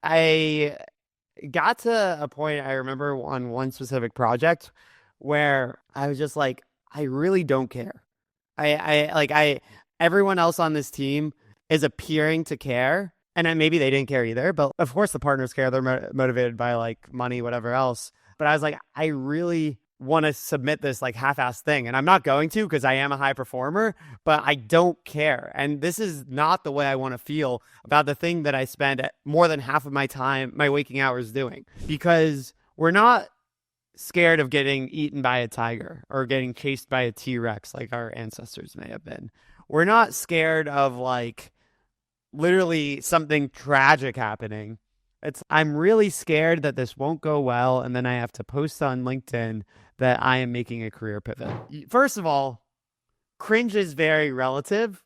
I got to a point I remember on one specific project where I was just like, I really don't care. I everyone else on this team is appearing to care, and then maybe they didn't care either. But of course, the partners care. They're motivated by like money, whatever else. But I was like, I really want to submit this like half-assed thing, and I'm not going to because I am a high performer. But I don't care, and this is not the way I want to feel about the thing that I spend more than half of my time, my waking hours doing, because we're not scared of getting eaten by a tiger or getting chased by a T-Rex like our ancestors may have been. We're not scared of like literally something tragic happening. I'm really scared that this won't go well and then I have to post on LinkedIn that I am making a career pivot. First of all, cringe is very relative.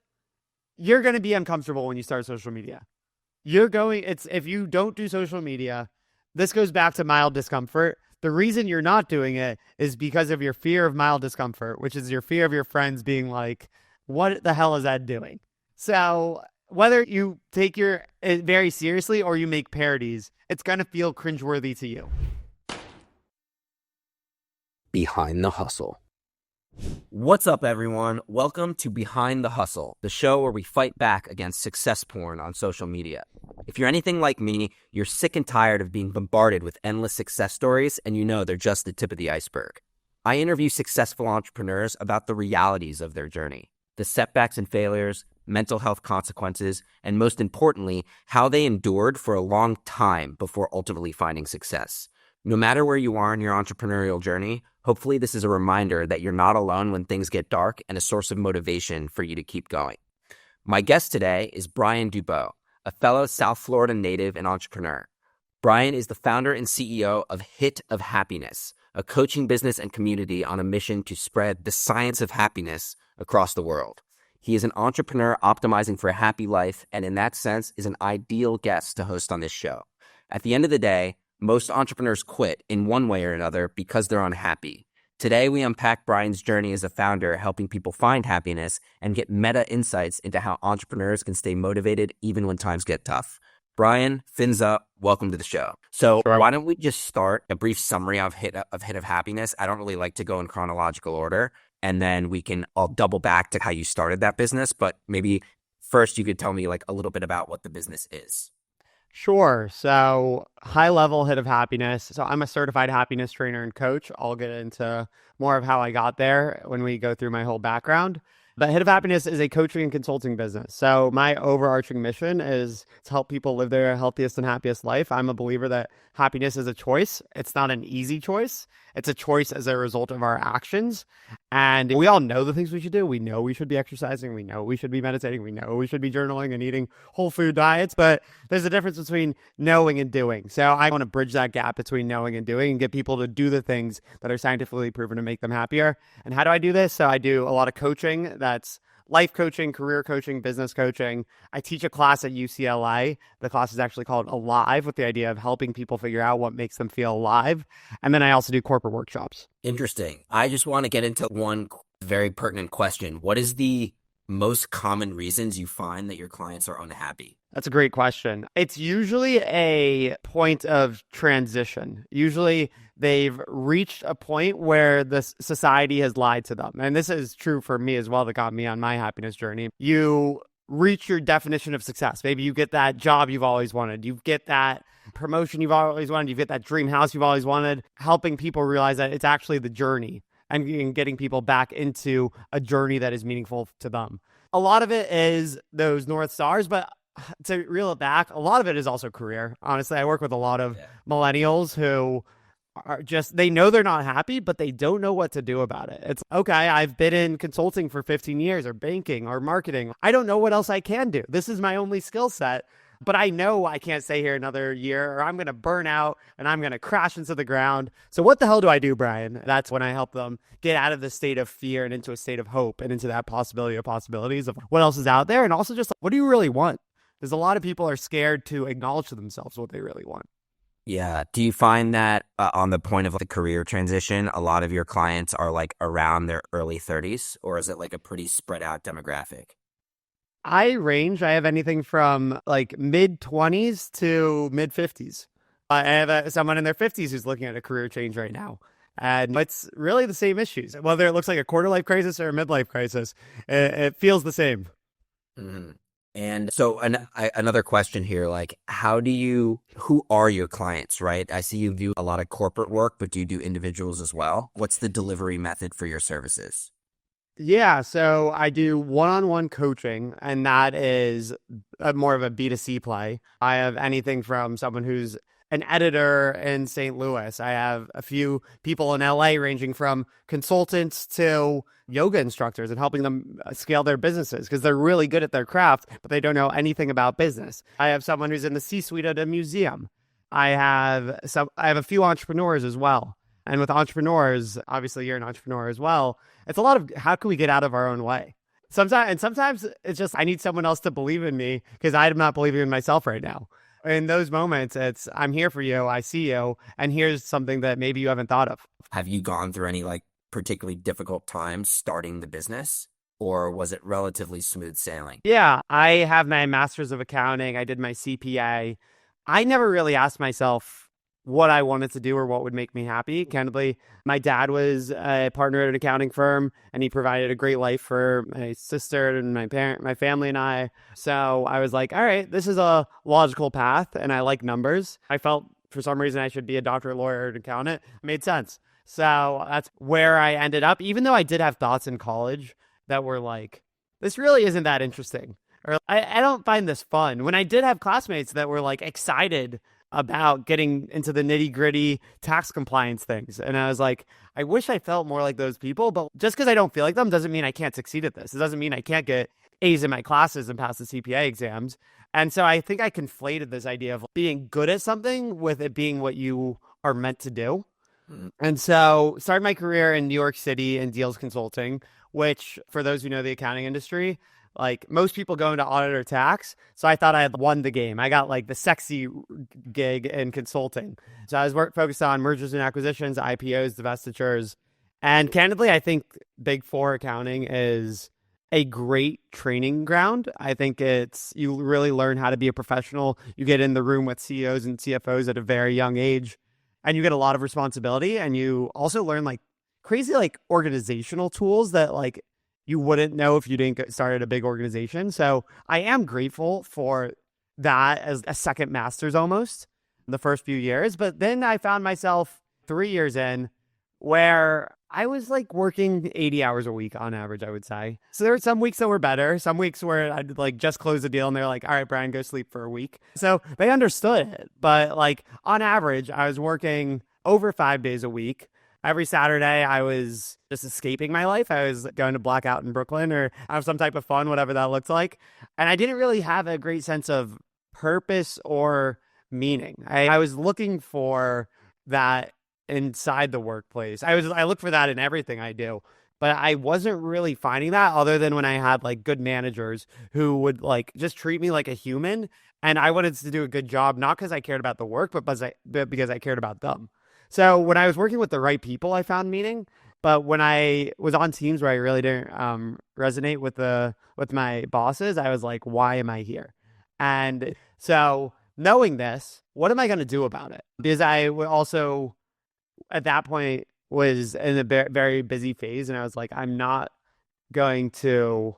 You're going to be uncomfortable when you start social media. If you don't do social media, this goes back to mild discomfort. The reason you're not doing it is because of your fear of mild discomfort, which is your fear of your friends being like, what the hell is that doing? So whether you take it very seriously or you make parodies, it's going to feel cringeworthy to you. Behind the Hustle. What's up, everyone? Welcome to Behind the Hustle, the show where we fight back against success porn on social media. If you're anything like me, you're sick and tired of being bombarded with endless success stories, and you know they're just the tip of the iceberg. I interview successful entrepreneurs about the realities of their journey, the setbacks and failures, mental health consequences, and most importantly, how they endured for a long time before ultimately finding success. No matter where you are in your entrepreneurial journey, hopefully this is a reminder that you're not alone when things get dark and a source of motivation for you to keep going. My guest today is Brian Dubow, a fellow South Florida native and entrepreneur. Brian is the founder and CEO of Hit of Happiness, a coaching business and community on a mission to spread the science of happiness across the world. He is an entrepreneur optimizing for a happy life, and in that sense is an ideal guest to host on this show. At the end of the day, most entrepreneurs quit in one way or another because they're unhappy. Today, we unpack Brian's journey as a founder, helping people find happiness and get meta insights into how entrepreneurs can stay motivated even when times get tough. Brian, fins up, welcome to the show. So Sure. Why don't we just start a brief summary of Hit of Happiness? I don't really like to go in chronological order, and then I'll double back to how you started that business, but maybe first you could tell me like a little bit about what the business is. Sure. So high level Hit of Happiness. So I'm a certified happiness trainer and coach. I'll get into more of how I got there when we go through my whole background. But Hit of Happiness is a coaching and consulting business. So my overarching mission is to help people live their healthiest and happiest life. I'm a believer that happiness is a choice. It's not an easy choice. It's a choice as a result of our actions. And we all know the things we should do. We know we should be exercising. We know we should be meditating. We know we should be journaling and eating whole food diets. But there's a difference between knowing and doing. So I want to bridge that gap between knowing and doing and get people to do the things that are scientifically proven to make them happier. And how do I do this? So I do a lot of coaching. That's life coaching, career coaching, business coaching. I teach a class at UCLA. The class is actually called Alive, with the idea of helping people figure out what makes them feel alive. And then I also do corporate workshops. Interesting. I just want to get into one very pertinent question. What is the most common reasons you find that your clients are unhappy? That's a great question. It's usually a point of transition. Usually they've reached a point where the society has lied to them. And this is true for me as well, that got me on my happiness journey. You reach your definition of success. Maybe you get that job you've always wanted. You get that promotion you've always wanted. You get that dream house you've always wanted. Helping people realize that it's actually the journey and getting people back into a journey that is meaningful to them. A lot of it is those North Stars, but to reel it back, a lot of it is also career. Honestly, I work with a lot of millennials who are they know they're not happy, but they don't know what to do about it. It's okay, I've been in consulting for 15 years or banking or marketing. I don't know what else I can do. This is my only skill set, but I know I can't stay here another year or I'm going to burn out and I'm going to crash into the ground. So what the hell do I do, Brian? That's when I help them get out of the state of fear and into a state of hope and into that possibility of possibilities of what else is out there. And also just what do you really want? Because a lot of people are scared to acknowledge to themselves what they really want. Yeah. Do you find that on the point of the career transition, a lot of your clients are like around their early 30s, or is it like a pretty spread out demographic? I range. I have anything from like mid 20s to mid 50s. I have someone in their 50s who's looking at a career change right now. And it's really the same issues. Whether it looks like a quarter life crisis or a midlife crisis, it feels the same. Mhm. And so another question here, like who are your clients, right? I see you do a lot of corporate work, but do you do individuals as well? What's the delivery method for your services? Yeah, so I do one-on-one coaching, and that is more of a B2C play. I have anything from someone who's an editor in St. Louis. I have a few people in LA ranging from consultants to yoga instructors and helping them scale their businesses because they're really good at their craft, but they don't know anything about business. I have someone who's in the C-suite at a museum. I have a few entrepreneurs as well. And with entrepreneurs, obviously you're an entrepreneur as well. It's a lot of how can we get out of our own way? Sometimes it's just I need someone else to believe in me because I'm not believing in myself right now. In those moments, it's I'm here for you, I see you, and here's something that maybe you haven't thought of. Have you gone through any like particularly difficult times starting the business, or was it relatively smooth sailing? Yeah, I have my master's of accounting. I did my CPA. I never really asked myself what I wanted to do or what would make me happy. Candidly, my dad was a partner at an accounting firm and he provided a great life for my sister and my family and I. So I was like, all right, this is a logical path and I like numbers. I felt for some reason I should be a doctor, lawyer, and accountant. It made sense. So that's where I ended up, even though I did have thoughts in college that were like, this really isn't that interesting. Or I don't find this fun. When I did have classmates that were like excited about getting into the nitty gritty tax compliance things. And I was like, I wish I felt more like those people, but just because I don't feel like them doesn't mean I can't succeed at this. It doesn't mean I can't get A's in my classes and pass the CPA exams. And so I think I conflated this idea of being good at something with it being what you are meant to do. Mm. And so started my career in New York City in deals consulting, which for those who know the accounting industry, like most people go into audit or tax. So I thought I had won the game. I got like the sexy gig in consulting. So I was focused on mergers and acquisitions, IPOs, divestitures. And candidly, I think Big Four accounting is a great training ground. I think you really learn how to be a professional. You get in the room with CEOs and CFOs at a very young age and you get a lot of responsibility. And you also learn like crazy like organizational tools that like you wouldn't know if you didn't get started a big organization. So I am grateful for that as a second master's almost the first few years. But then I found myself 3 years in where I was like working 80 hours a week on average, I would say. So there were some weeks that were better, some weeks where I'd like just close the deal and they're like, all right, Brian, go sleep for a week. So they understood it. But like on average, I was working over 5 days a week. Every Saturday, I was just escaping my life. I was going to black out in Brooklyn or have some type of fun, whatever that looked like. And I didn't really have a great sense of purpose or meaning. I was looking for that inside the workplace. I look for that in everything I do. But I wasn't really finding that other than when I had like good managers who would like just treat me like a human. And I wanted to do a good job, not because I cared about the work, but because I cared about them. So when I was working with the right people, I found meaning. But when I was on teams where I really didn't resonate with my bosses, I was like, why am I here? And so knowing this, what am I going to do about it? Because also at that point was in a very busy phase, and I was like, I'm not going to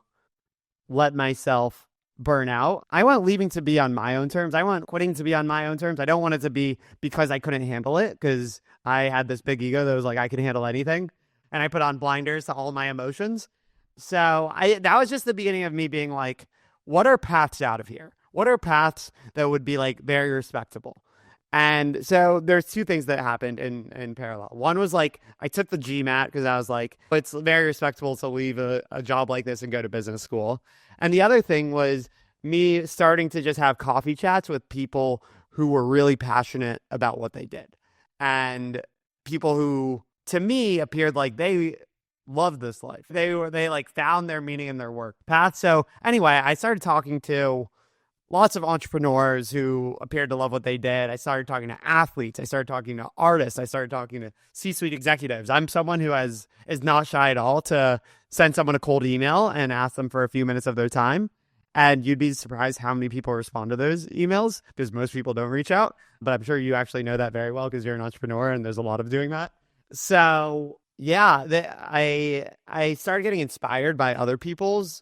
let myself burn out. I want leaving to be on my own terms. I want quitting to be on my own terms. I don't want it to be because I couldn't handle it because I had this big ego that was like, I can handle anything. And I put on blinders to all my emotions. So that was just the beginning of me being like, what are paths out of here? What are paths that would be like very respectable? And so there's two things that happened in parallel. One was like, I took the GMAT because I was like, it's very respectable to leave a job like this and go to business school. And the other thing was me starting to just have coffee chats with people who were really passionate about what they did. And people who, to me, appeared like they loved this life. They like found their meaning in their work path. So anyway, I started talking to lots of entrepreneurs who appeared to love what they did. I started talking to athletes. I started talking to artists. I started talking to C-suite executives. I'm someone who is not shy at all to send someone a cold email and ask them for a few minutes of their time. And you'd be surprised how many people respond to those emails because most people don't reach out. But I'm sure you actually know that very well because you're an entrepreneur and there's a lot of doing that. So yeah, I started getting inspired by other people's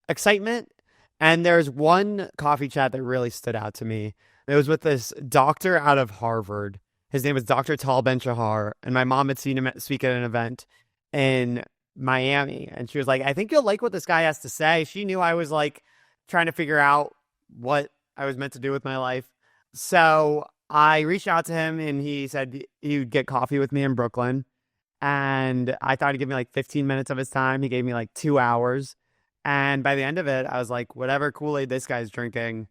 excitement. And there's one coffee chat that really stood out to me. It was with this doctor out of Harvard. His name was Dr. Tal Ben Shahar. And my mom had seen him speak at an event in Miami. And she was like, I think you'll like what this guy has to say. She knew I was like trying to figure out what I was meant to do with my life. So I reached out to him and he said he would get coffee with me in Brooklyn. And I thought he'd give me like 15 minutes of his time. He gave me like 2 hours. And by the end of it, I was like, whatever Kool-Aid this guy's drinking,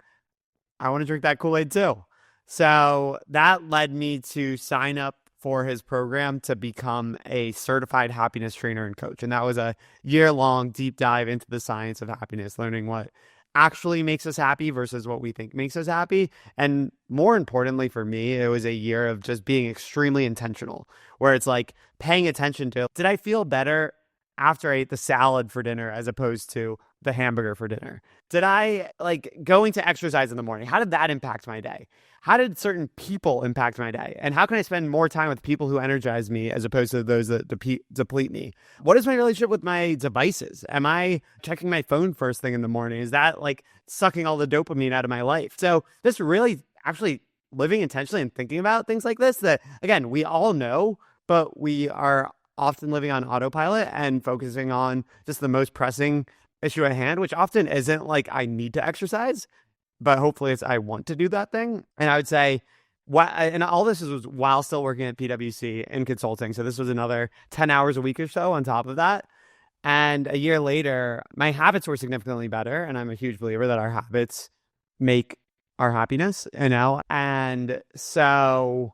I want to drink that Kool-Aid too. So that led me to sign up for his program to become a certified happiness trainer and coach. And that was a year-long deep dive into the science of happiness, learning what actually makes us happy versus what we think makes us happy. And more importantly for me, it was a year of just being extremely intentional, where it's like paying attention to, did I feel better after I ate the salad for dinner as opposed to the hamburger for dinner? Did I like going to exercise in the morning? How did that impact my day? How did certain people impact my day? And how can I spend more time with people who energize me as opposed to those that deplete me? What is my relationship with my devices? Am I checking my phone first thing in the morning? Is that like sucking all the dopamine out of my life? So this really actually living intentionally and thinking about things like this that, again, we all know, but we are often living on autopilot and focusing on just the most pressing issue at hand, which often isn't like I need to exercise, but hopefully it's I want to do that thing. And I would say, and all this was while still working at PwC in consulting. So this was another 10 hours a week or so on top of that. And a year later, my habits were significantly better. And I'm a huge believer that our habits make our happiness, And so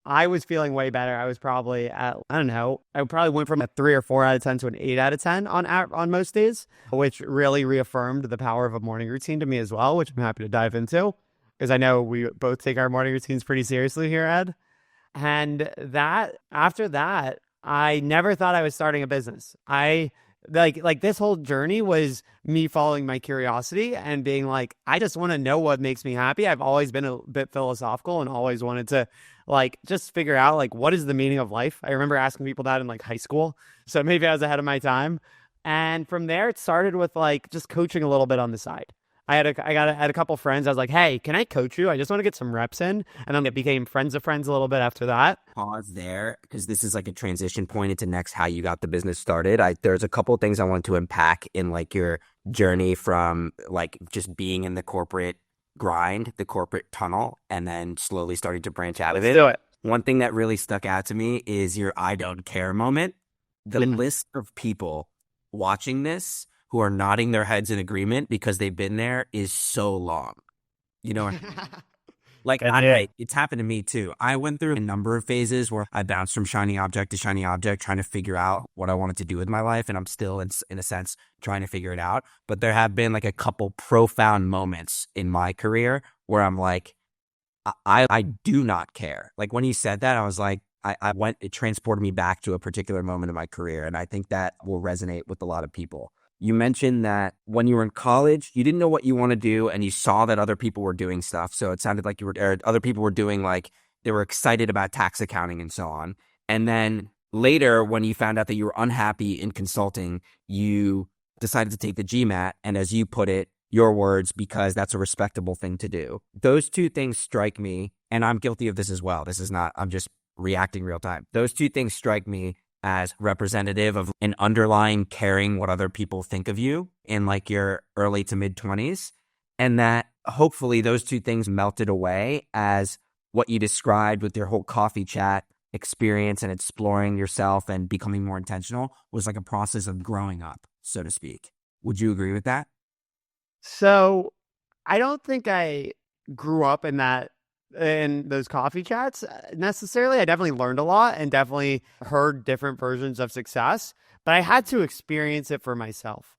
I was feeling way better. I was probably at, I don't know, I probably went from a 3 or 4 out of 10 to an 8 out of 10 on most days, which really reaffirmed the power of a morning routine to me as well, which I'm happy to dive into because I know we both take our morning routines pretty seriously here, Ed. And after that, I never thought I was starting a business. I like this whole journey was me following my curiosity and being like, I just want to know what makes me happy. I've always been a bit philosophical and always wanted to like just figure out like what is the meaning of life. I remember asking people that in like high school. So maybe I was ahead of my time. And from there, it started with like just coaching a little bit on the side. I had a couple friends. I was like, hey, can I coach you? I just want to get some reps in. And then it became friends of friends a little bit after that. Pause there because this is like a transition point into next how you got the business started. There's a couple of things I want to unpack in like your journey from like just being in the corporate grind, the corporate tunnel, and then slowly starting to branch out of it. Let's do it. One thing that really stuck out to me is your I don't care moment. The list of people watching this who are nodding their heads in agreement because they've been there is so long. You know, like it's happened to me too. I went through a number of phases where I bounced from shiny object to shiny object, trying to figure out what I wanted to do with my life. And I'm still, in a sense, trying to figure it out. But there have been like a couple profound moments in my career where I'm like, I do not care. Like when you said that, I was like, it transported me back to a particular moment in my career. And I think that will resonate with a lot of people. You mentioned that when you were in college, you didn't know what you want to do and you saw that other people were doing stuff. So it sounded like other people were doing like they were excited about tax accounting and so on. And then later, when you found out that you were unhappy in consulting, you decided to take the GMAT. And as you put it, your words, because that's a respectable thing to do. Those two things strike me, and I'm guilty of this as well. This is not, I'm just reacting real time. Those two things strike me as representative of an underlying caring what other people think of you in like your early to mid 20s. And that hopefully those two things melted away as what you described with your whole coffee chat experience and exploring yourself and becoming more intentional was like a process of growing up, so to speak. Would you agree with that? So I don't think I grew up in those coffee chats necessarily. I definitely learned a lot and definitely heard different versions of success, but I had to experience it for myself.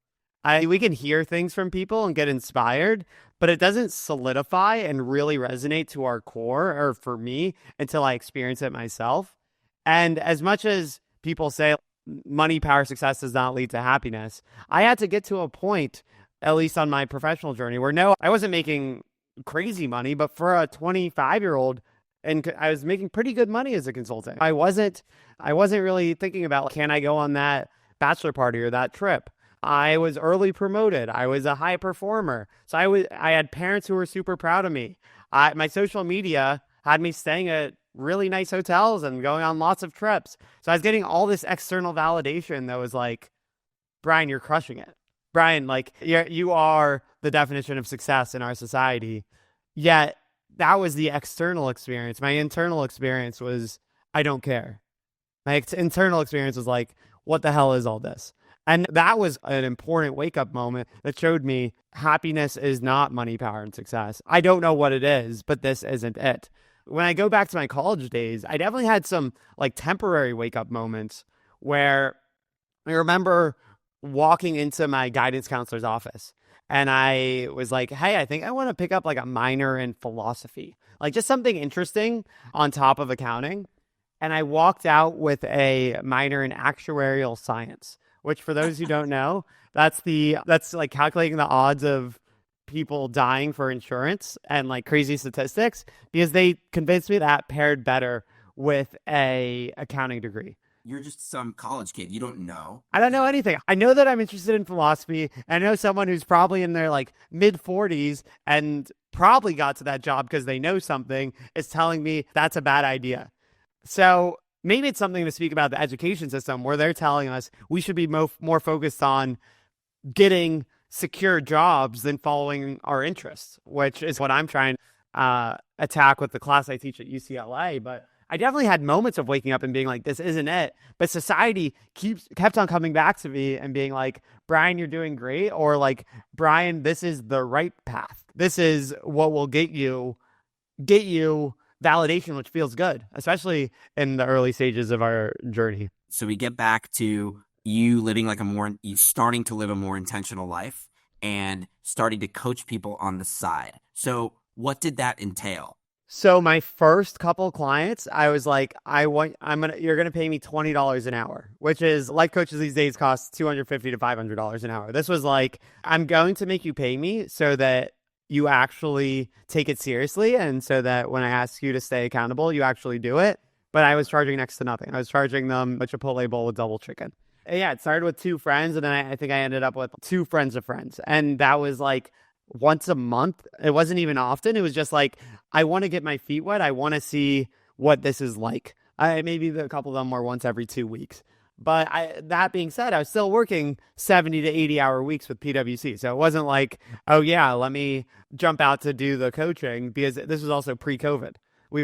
We can hear things from people and get inspired, but it doesn't solidify and really resonate to our core, or for me, until I experience it myself. And as much as people say money, power, success does not lead to happiness, I had to get to a point at least on my professional journey, where no, I wasn't making crazy money, but for a 25-year-old, and I was making pretty good money as a consultant. I wasn't really thinking about, like, can I go on that bachelor party or that trip? I was early promoted. I was a high performer. So I had parents who were super proud of me. My social media had me staying at really nice hotels and going on lots of trips. So I was getting all this external validation that was like, Brian, you're crushing it. Brian, like, you are the definition of success in our society. Yet that was the external experience. My internal experience was, I don't care. My internal experience was like, what the hell is all this? And that was an important wake up moment that showed me happiness is not money, power, and success. I don't know what it is, but this isn't it. When I go back to my college days, I definitely had some like temporary wake up moments where I remember walking into my guidance counselor's office and I was like, hey, I think I want to pick up like a minor in philosophy, like just something interesting on top of accounting. And I walked out with a minor in actuarial science, which for those who don't know, that's like calculating the odds of people dying for insurance and like crazy statistics, because they convinced me that paired better with a accounting degree. You're just some college kid. You don't know. I don't know anything. I know that I'm interested in philosophy. I know someone who's probably in their like mid 40s and probably got to that job because they know something is telling me that's a bad idea. So maybe it's something to speak about the education system where they're telling us we should be more focused on getting secure jobs than following our interests, which is what I'm trying to attack with the class I teach at UCLA. But I definitely had moments of waking up and being like, this isn't it. But society kept on coming back to me and being like, Brian, you're doing great. Or like, Brian, this is the right path. This is what will get you validation, which feels good, especially in the early stages of our journey. So we get back to you living like you starting to live a more intentional life and starting to coach people on the side. So what did that entail? So my first couple clients, I was like, you're gonna pay me $20 an hour, which is life coaches these days cost $250 to $500 an hour. This was like, I'm going to make you pay me so that you actually take it seriously, and so that when I ask you to stay accountable, you actually do it. But I was charging next to nothing. I was charging them a Chipotle bowl with double chicken. And yeah, it started with two friends, and then I think I ended up with two friends of friends, and that was like once a month. It wasn't even often. It was just like, I want to get my feet wet. I want to see what this is like. Maybe a couple of them were once every 2 weeks. But that being said, I was still working 70 to 80-hour weeks with PwC. So it wasn't like, oh yeah, let me jump out to do the coaching, because this was also pre-COVID.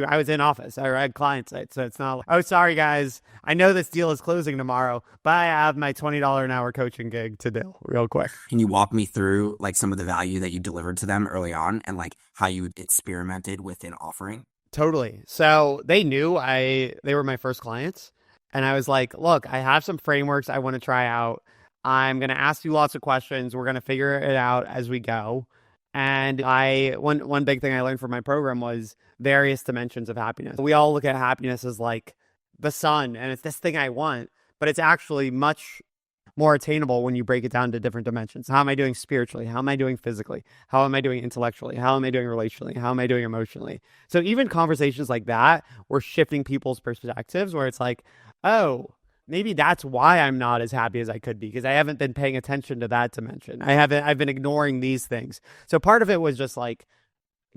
I was in office. I had client sites. So it's not like, oh, sorry, guys. I know this deal is closing tomorrow, but I have my $20 an hour coaching gig to do real quick. Can you walk me through like some of the value that you delivered to them early on and like how you experimented with an offering? Totally. So they knew they were my first clients. And I was like, look, I have some frameworks I want to try out. I'm going to ask you lots of questions. We're going to figure it out as we go. And one big thing I learned from my program was various dimensions of happiness. We all look at happiness as like the sun, and it's this thing I want, but it's actually much more attainable when you break it down to different dimensions. How am I doing spiritually? How am I doing physically? How am I doing intellectually? How am I doing relationally? How am I doing emotionally? So even conversations like that, we're shifting people's perspectives where it's like, oh, maybe that's why I'm not as happy as I could be, because I haven't been paying attention to that dimension. I've been ignoring these things. So part of it was just like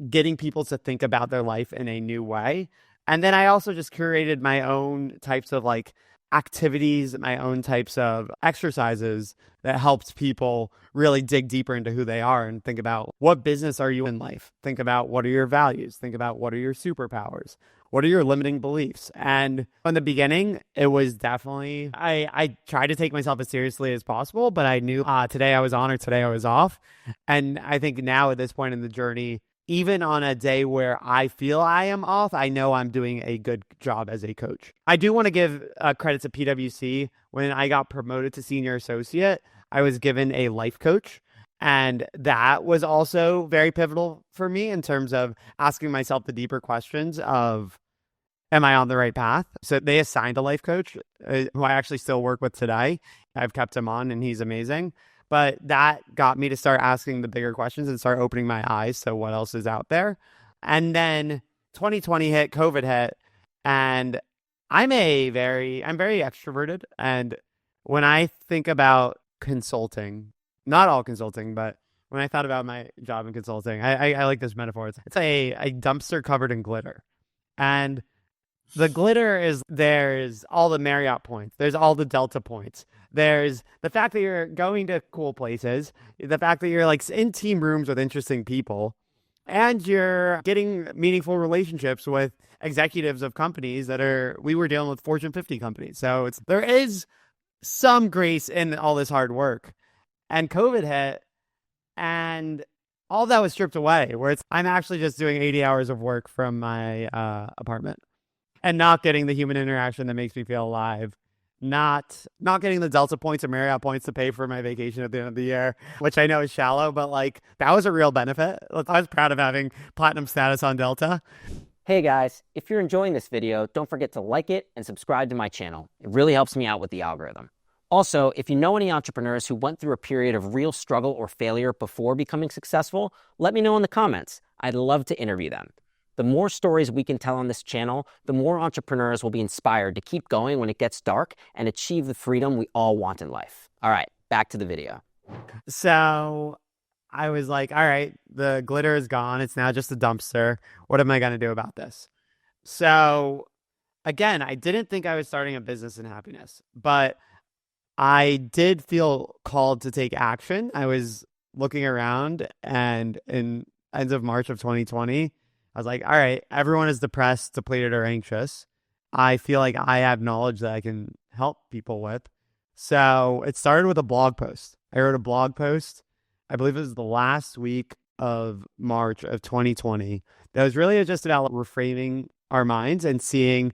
getting people to think about their life in a new way. And then I also just curated my own types of like activities, my own types of exercises that helped people really dig deeper into who they are and think about, what business are you in life? Think about, what are your values? Think about, what are your superpowers? What are your limiting beliefs? And in the beginning, it was definitely, I tried to take myself as seriously as possible, but I knew today I was on or today I was off. And I think now at this point in the journey, even on a day where I feel I am off, I know I'm doing a good job as a coach. I do want to give credit to PwC. When I got promoted to senior associate, I was given a life coach. And that was also very pivotal for me in terms of asking myself the deeper questions of, am I on the right path? So they assigned a life coach who I actually still work with today. I've kept him on and he's amazing. But that got me to start asking the bigger questions and start opening my eyes to what else is out there. And then 2020 hit, COVID hit, and I'm very extroverted. And when I think about consulting, not all consulting, but when I thought about my job in consulting, I like this metaphor. It's a dumpster covered in glitter. And the glitter is there's all the Marriott points, there's all the Delta points, there's the fact that you're going to cool places, the fact that you're like in team rooms with interesting people, and you're getting meaningful relationships with executives of companies we were dealing with Fortune 50 companies. So there is some grace in all this hard work. And COVID hit, and all that was stripped away, where I'm actually just doing 80 hours of work from my apartment and not getting the human interaction that makes me feel alive. Not getting the Delta points or Marriott points to pay for my vacation at the end of the year, which I know is shallow, but like that was a real benefit. I was proud of having platinum status on Delta. Hey guys, if you're enjoying this video, don't forget to like it and subscribe to my channel. It really helps me out with the algorithm. Also, if you know any entrepreneurs who went through a period of real struggle or failure before becoming successful, let me know in the comments. I'd love to interview them. The more stories we can tell on this channel, the more entrepreneurs will be inspired to keep going when it gets dark and achieve the freedom we all want in life. All right, back to the video. So I was like, all right, the glitter is gone. It's now just a dumpster. What am I going to do about this? So again, I didn't think I was starting a business in happiness, but I did feel called to take action. I was looking around, and in end of March of 2020, I was like, all right, everyone is depressed, depleted, or anxious. I feel like I have knowledge that I can help people with. So it started with a blog post. I wrote a blog post, I believe it was the last week of March of 2020. That was really just about reframing our minds and seeing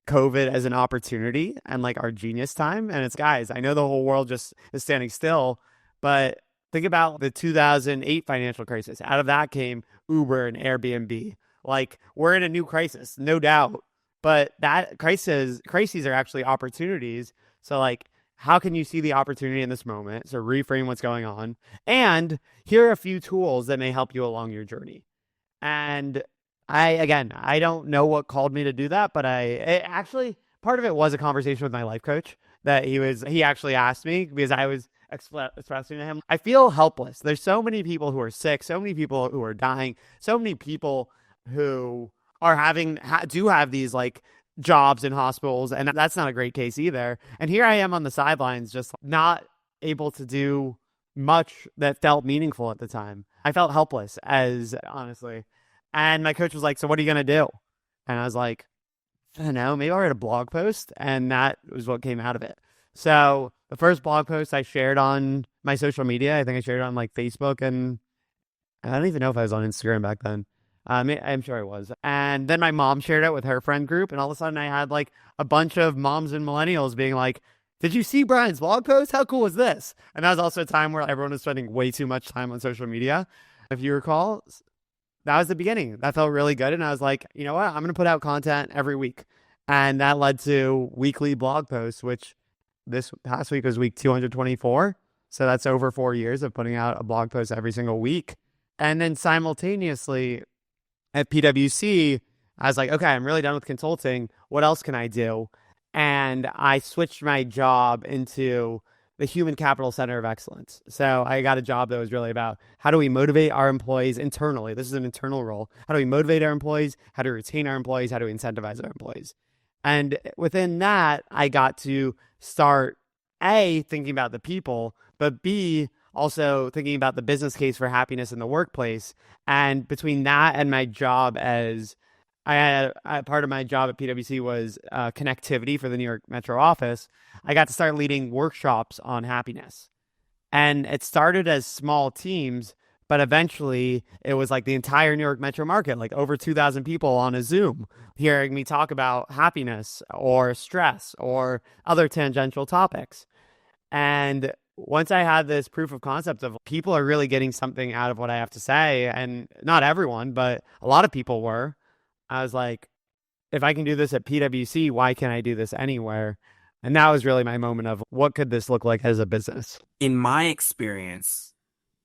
COVID as an opportunity and like our genius time. And it's, guys, I know the whole world just is standing still, but think about the 2008 financial crisis. Out of that came Uber and Airbnb. Like, we're in a new crisis, no doubt. But that crises are actually opportunities. So like, how can you see the opportunity in this moment? So reframe what's going on. And here are a few tools that may help you along your journey. And I don't know what called me to do that, but part of it was a conversation with my life coach that he actually asked me, because I was expressing to him, I feel helpless. There's so many people who are sick, so many people who are dying, so many people who are do have these like jobs in hospitals, and that's not a great case either. And here I am on the sidelines, just not able to do much that felt meaningful at the time. I felt helpless, honestly. And my coach was like, so what are you going to do? And I was like, I don't know, maybe I'll write a blog post. And that was what came out of it. So the first blog post I shared on my social media, I think I shared it on like Facebook, and I don't even know if I was on Instagram back then. I'm sure I was. And then my mom shared it with her friend group, and all of a sudden I had like a bunch of moms and millennials being like, did you see Brian's blog post? How cool was this? And that was also a time where everyone was spending way too much time on social media. If you recall, that was the beginning. That felt really good. And I was like, you know what? I'm going to put out content every week. And that led to weekly blog posts, which this past week was week 224. So that's over 4 years of putting out a blog post every single week. And then simultaneously at PwC, I was like, okay, I'm really done with consulting. What else can I do? And I switched my job into the Human Capital Center of Excellence. So I got a job that was really about how do we motivate our employees internally? This is an internal role. How do we motivate our employees? How do we retain our employees? How do we incentivize our employees? And within that, I got to start A, thinking about the people, but B, also thinking about the business case for happiness in the workplace. And between that and my job part of my job at PwC was connectivity for the New York Metro office, I got to start leading workshops on happiness. And it started as small teams, but eventually it was like the entire New York Metro market, like over 2,000 people on a Zoom, hearing me talk about happiness or stress or other tangential topics. And once I had this proof of concept of people are really getting something out of what I have to say, and not everyone, but a lot of people were, I was like, if I can do this at PwC, why can't I do this anywhere? And that was really my moment of what could this look like as a business? In my experience,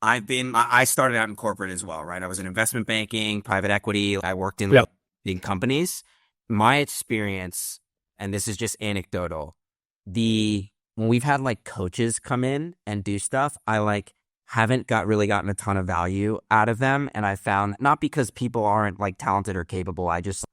I started out in corporate as well, right? I was in investment banking, private equity. I worked in Yep. big companies. My experience, and this is just anecdotal, when we've had like coaches come in and do stuff, I like haven't really gotten a ton of value out of them. And I found not because people aren't like talented or capable. I just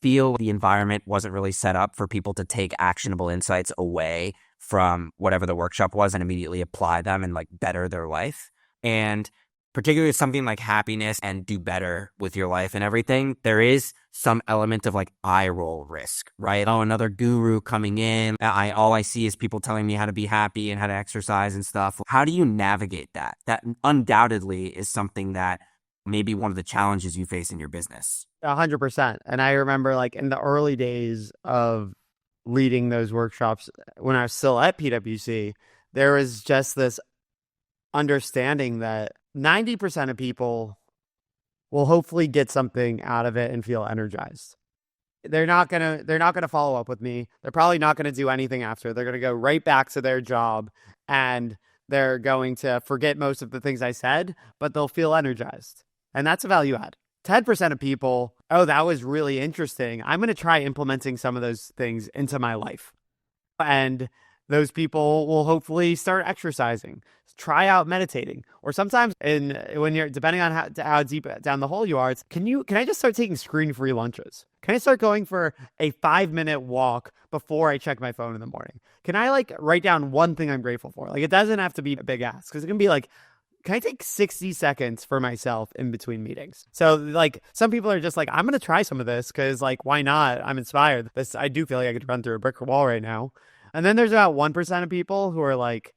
feel the environment wasn't really set up for people to take actionable insights away from whatever the workshop was and immediately apply them and like better their life. And particularly something like happiness and do better with your life and everything, there is some element of like eye roll risk, right? Oh, another guru coming in. All I see is people telling me how to be happy and how to exercise and stuff. How do you navigate that? That undoubtedly is something that may be one of the challenges you face in your business. 100%. And I remember like in the early days of leading those workshops when I was still at PwC, there was just this understanding that 90% of people will hopefully get something out of it and feel energized. They're not going to follow up with me. They're probably not going to do anything after. They're going to go right back to their job and they're going to forget most of the things I said, but they'll feel energized. And that's a value add. 10% of people, oh, that was really interesting. I'm going to try implementing some of those things into my life. And those people will hopefully start exercising, try out meditating, or sometimes when you're depending on how deep down the hole you are, can I just start taking screen-free lunches? Can I start going for a 5-minute walk before I check my phone in the morning? Can I like write down one thing I'm grateful for? Like it doesn't have to be a big ask because it can be like, can I take 60 seconds for myself in between meetings? So like some people are just like, I'm going to try some of this because like, why not? I'm inspired. I do feel like I could run through a brick wall right now. And then there's about 1% of people who are like,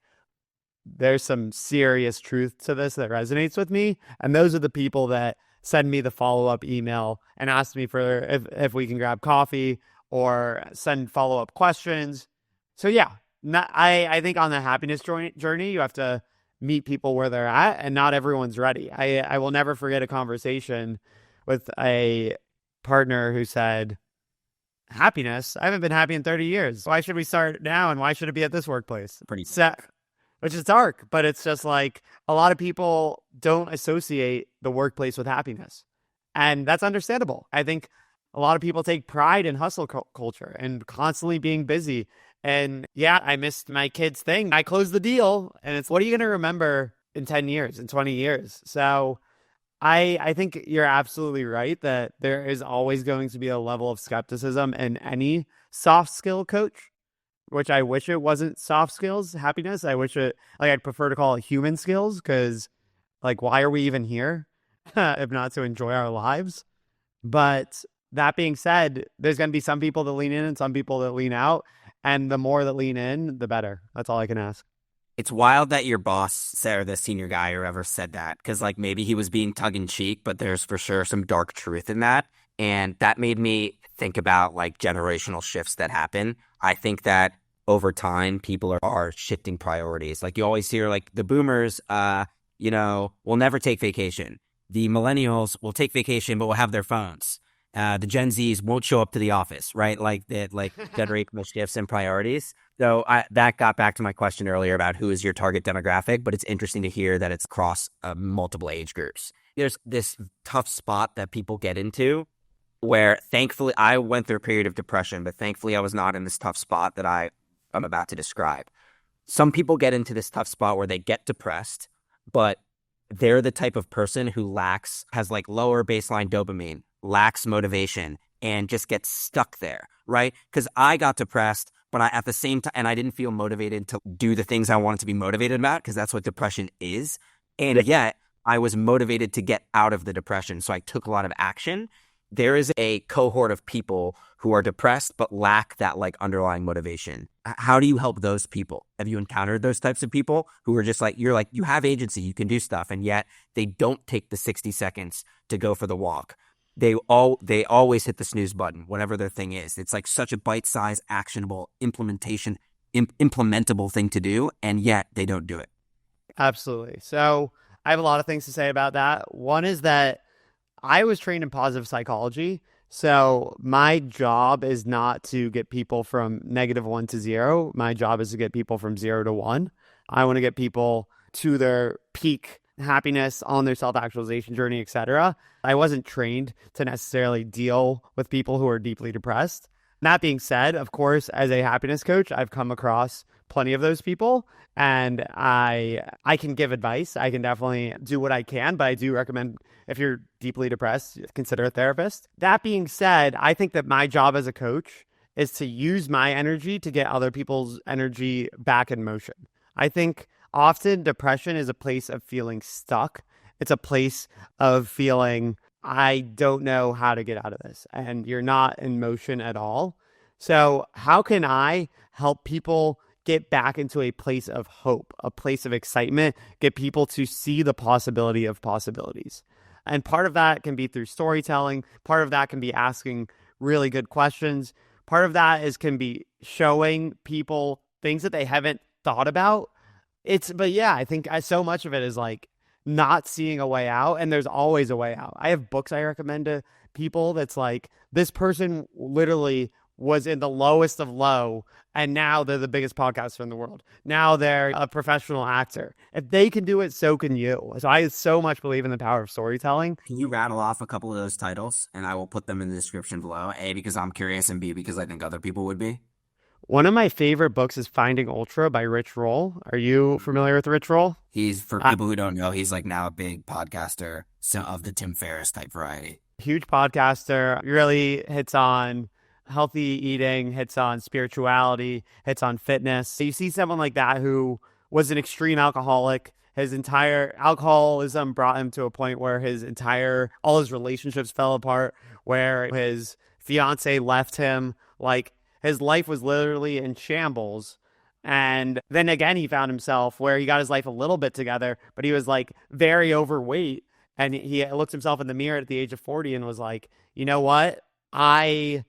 there's some serious truth to this that resonates with me. And those are the people that send me the follow-up email and ask me for if we can grab coffee or send follow-up questions. So yeah, I think on the happiness journey, you have to meet people where they're at, and not everyone's ready. I will never forget a conversation with a partner who said, happiness? I haven't been happy in 30 years. Why should we start now? And why should it be at this workplace? Pretty sad, which is dark, but it's just like a lot of people don't associate the workplace with happiness. And that's understandable. I think a lot of people take pride in hustle culture and constantly being busy. And yeah, I missed my kid's thing. I closed the deal. And it's, what are you going to remember in 10 years, in 20 years? So I think you're absolutely right that there is always going to be a level of skepticism in any soft skill coach, which I wish it wasn't soft skills, happiness. I wish I'd prefer to call it human skills because like, why are we even here if not to enjoy our lives? But that being said, there's going to be some people that lean in and some people that lean out. And the more that lean in, the better. That's all I can ask. It's wild that your boss or the senior guy or whoever said that, because like maybe he was being tongue in cheek, but there's for sure some dark truth in that. And that made me think about like generational shifts that happen. I think that over time, people are shifting priorities. Like you always hear like the boomers, will never take vacation. The millennials will take vacation, but will have their phones. The Gen Zs won't show up to the office, right? Like generational shifts and priorities. So that got back to my question earlier about who is your target demographic, but it's interesting to hear that it's across multiple age groups. There's this tough spot that people get into where thankfully I went through a period of depression, but thankfully I was not in this tough spot that I'm about to describe. Some people get into this tough spot where they get depressed, but they're the type of person who has like lower baseline dopamine, lacks motivation, and just gets stuck there, right? Because I got depressed, but at the same time, and I didn't feel motivated to do the things I wanted to be motivated about, because that's what depression is. And yet I was motivated to get out of the depression. So I took a lot of action. There is a cohort of people who are depressed, but lack that like underlying motivation. How do you help those people? Have you encountered those types of people who are just like, you're like, you have agency, you can do stuff, and yet they don't take the 60 seconds to go for the walk. They always hit the snooze button, whatever their thing is. It's like such a bite-sized, actionable implementable thing to do, and yet they don't do it. Absolutely. So I have a lot of things to say about that. One is that I was trained in positive psychology. So my job is not to get people from -1 to 0. My job is to get people from 0 to 1. I want to get people to their peak happiness on their self-actualization journey, etc. I wasn't trained to necessarily deal with people who are deeply depressed. That being said, of course, as a happiness coach, I've come across plenty of those people, and I can give advice. I can definitely do what I can, but I do recommend, if you're deeply depressed, consider a therapist. That being said, I think that my job as a coach is to use my energy to get other people's energy back in motion. I think often depression is a place of feeling stuck. It's a place of feeling, I don't know how to get out of this, and you're not in motion at all. So, how can I help people get back into a place of hope, a place of excitement, get people to see the possibility of possibilities? And part of that can be through storytelling. Part of that can be asking really good questions. Part of that can be showing people things that they haven't thought about. But yeah, I think so much of it is like not seeing a way out, and there's always a way out. I have books I recommend to people that's like, this person literally was in the lowest of low, and now they're the biggest podcaster in the world. Now they're a professional actor. If they can do it, so can you. So I so much believe in the power of storytelling. Can you rattle off a couple of those titles, and I will put them in the description below? A, because I'm curious, and B, because I think other people would be. One of my favorite books is Finding Ultra by Rich Roll. Are you familiar with Rich Roll? He's, for people who don't know, he's like now a big podcaster of the Tim Ferriss type variety. Huge podcaster, really hits on healthy eating, hits on spirituality, hits on fitness. So you see someone like that who was an extreme alcoholic. His entire alcoholism brought him to a point where all his relationships fell apart, where his fiance left him. Like, his life was literally in shambles. And then again, he found himself where he got his life a little bit together, but he was like very overweight. And he looked himself in the mirror at the age of 40 and was like, you know what? I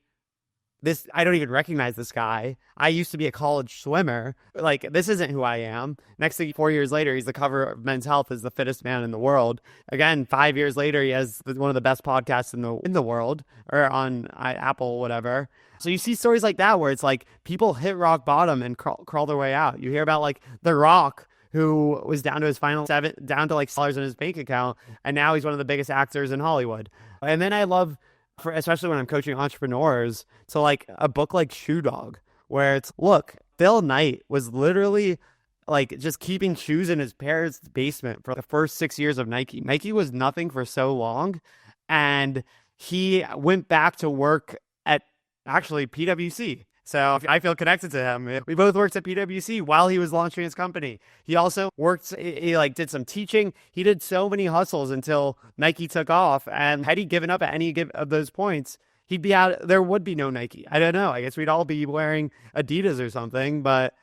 don't even recognize this guy. I used to be a college swimmer. Like, this isn't who I am. Next thing, 4 years later, he's the cover of Men's Health as the fittest man in the world. Again, 5 years later, he has one of the best podcasts in the world, or on Apple, whatever. So you see stories like that where it's like people hit rock bottom and crawl their way out. You hear about like The Rock, who was down to his final down to like dollars in his bank account, and now he's one of the biggest actors in Hollywood. And then I love, especially when I'm coaching entrepreneurs, so like a book like Shoe Dog, where it's, look, Phil Knight was literally like just keeping shoes in his parents' basement for the first 6 years of Nike. Nike was nothing for so long, and he went back to work at actually PwC. So I feel connected to him. We both worked at PwC while he was launching his company. He also he like did some teaching. He did so many hustles until Nike took off. And had he given up at any of those points, he'd be out. There would be no Nike. I don't know. I guess we'd all be wearing Adidas or something. But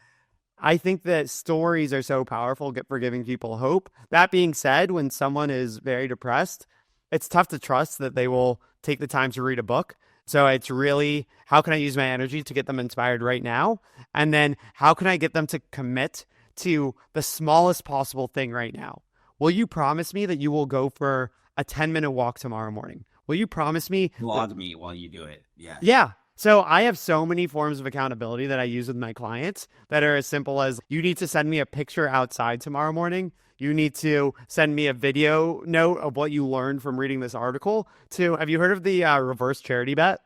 I think that stories are so powerful for giving people hope. That being said, when someone is very depressed, it's tough to trust that they will take the time to read a book. So it's really, how can I use my energy to get them inspired right now? And then how can I get them to commit to the smallest possible thing right now? Will you promise me that you will go for a 10-minute walk tomorrow morning? Will you promise me? Vlog me while you do it. Yeah. Yeah. So I have so many forms of accountability that I use with my clients that are as simple as, you need to send me a picture outside tomorrow morning. You need to send me a video note of what you learned from reading this article. Have you heard of the reverse charity bet?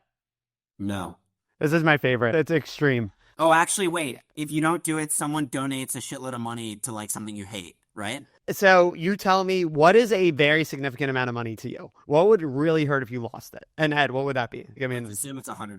No. This is my favorite. It's extreme. Oh, actually, wait. If you don't do it, someone donates a shitload of money to like something you hate, right? So you tell me, what is a very significant amount of money to you? What would really hurt if you lost it? And Ed, what would that be? I mean, assume it's $100.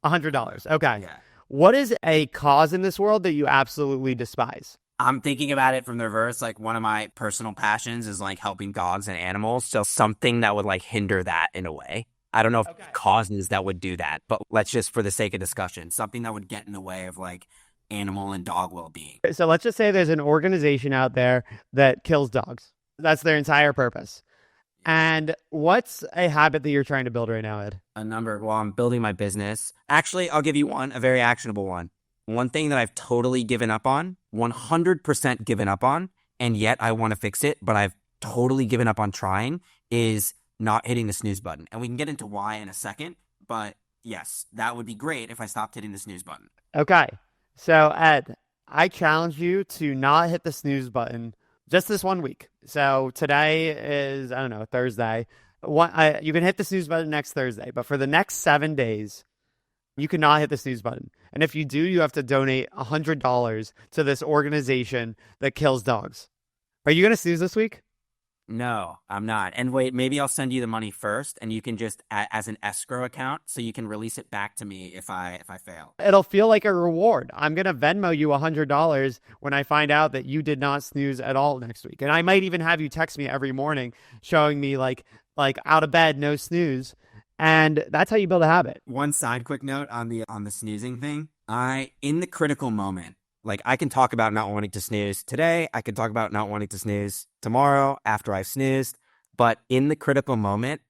$100. Okay. Yeah. What is a cause in this world that you absolutely despise? I'm thinking about it from the reverse. Like, one of my personal passions is like helping dogs and animals. So something that would like hinder that in a way. I don't know if causes that would do that, but let's just, for the sake of discussion, something that would get in the way of like animal and dog well-being. So let's just say there's an organization out there that kills dogs. That's their entire purpose. And what's a habit that you're trying to build right now, Ed? Well, I'm building my business. Actually, I'll give you one, a very actionable one. One thing that I've totally given up on, 100% given up on, and yet I want to fix it, but I've totally given up on trying, is not hitting the snooze button. And we can get into why in a second, but yes, that would be great if I stopped hitting the snooze button. Okay. So, Ed, I challenge you to not hit the snooze button just this 1 week. So, today is, I don't know, Thursday. You can hit the snooze button next Thursday, but for the next 7 days, you cannot hit the snooze button. And if you do, you have to donate $100 to this organization that kills dogs. Are you going to snooze this week? No, I'm not. And wait, maybe I'll send you the money first, and you can just as an escrow account, so you can release it back to me if I fail. It'll feel like a reward. I'm going to Venmo you $100 when I find out that you did not snooze at all next week. And I might even have you text me every morning showing me like out of bed, no snooze. And that's how you build a habit. One side quick note on the snoozing thing. In the critical moment, like I can talk about not wanting to snooze today. I can talk about not wanting to snooze tomorrow after I've snoozed. But in the critical moment,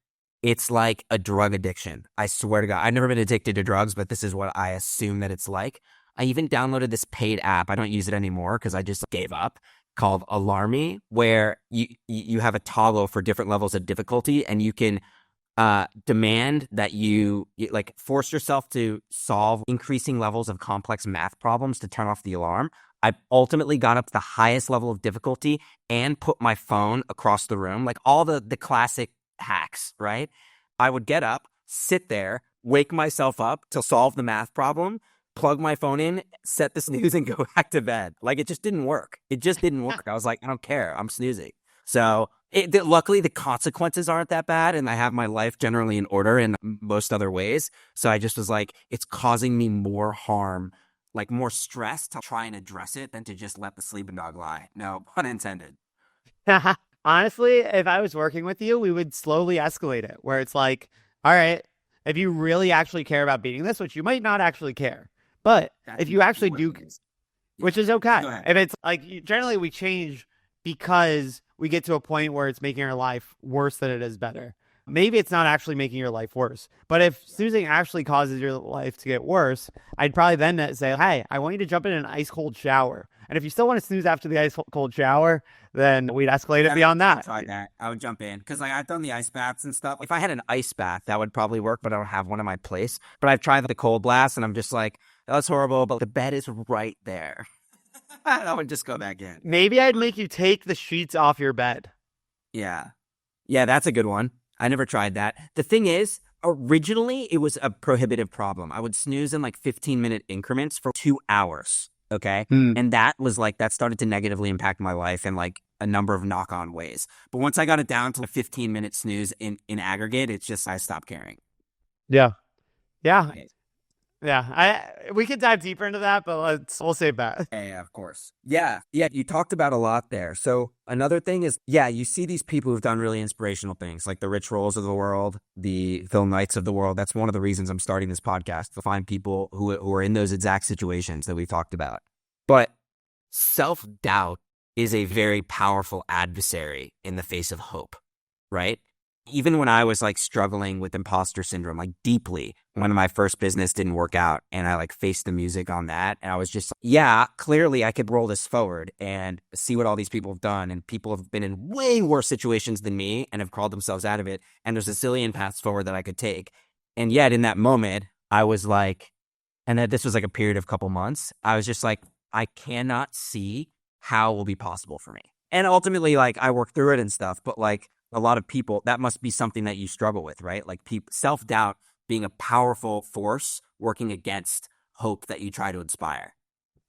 it's like a drug addiction. I swear to God, I've never been addicted to drugs, but this is what I assume that it's like. I even downloaded this paid app. I don't use it anymore because I just gave up, called Alarmy, where you have a toggle for different levels of difficulty, and you can demand that you like force yourself to solve increasing levels of complex math problems to turn off the alarm. I ultimately got up to the highest level of difficulty and put my phone across the room, like all the classic hacks, right? I would get up, sit there, wake myself up to solve the math problem, plug my phone in, set the snooze, and go back to bed. Like it just didn't work. It just didn't work. I was like, I don't care. I'm snoozing. So luckily, the consequences aren't that bad, and I have my life generally in order in most other ways. So I just was like, it's causing me more harm, like more stress to try and address it than to just let the sleeping dog lie. No pun intended. Honestly, if I was working with you, we would slowly escalate it where it's like, all right, if you really actually care about beating this, which you might not actually care, but if you actually do, which is okay. If it's like, generally we change because we get to a point where it's making our life worse than it is better. Maybe it's not actually making your life worse. But if snoozing actually causes your life to get worse, I'd probably then say, hey, I want you to jump in an ice cold shower. And if you still want to snooze after the ice cold shower, then we'd escalate it beyond that. Try that. I would jump in because I've done the ice baths and stuff. If I had an ice bath, that would probably work, but I don't have one in my place. But I've tried the cold blast, and I'm just like, that's horrible, but the bed is right there. I would just go back in. Maybe I'd make you take the sheets off your bed. Yeah, that's a good one. I never tried that. The thing is, originally, it was a prohibitive problem. I would snooze in like 15-minute increments for 2 hours, okay? And that started to negatively impact my life in like a number of knock-on ways. But once I got it down to a 15-minute snooze in aggregate, it's just I stopped caring. Yeah. We could dive deeper into that, but we'll save that. Yeah, of course. Yeah, you talked about a lot there. So another thing is, you see these people who've done really inspirational things, like the Rich Rolls of the world, the Phil Knights of the world. That's one of the reasons I'm starting this podcast, to find people who are in those exact situations that we talked about. But self-doubt is a very powerful adversary in the face of hope, right? Even when I was like struggling with imposter syndrome, like deeply, when my first business didn't work out and I like faced the music on that, and I was just, clearly I could roll this forward and see what all these people have done. And people have been in way worse situations than me and have crawled themselves out of it. And there's a zillion paths forward that I could take. And yet in that moment, I was like, and that this was like a period of a couple months, I was just like, I cannot see how it will be possible for me. And ultimately, like I worked through it and stuff, but like, a lot of people, that must be something that you struggle with, right? Like self-doubt being a powerful force working against hope that you try to inspire.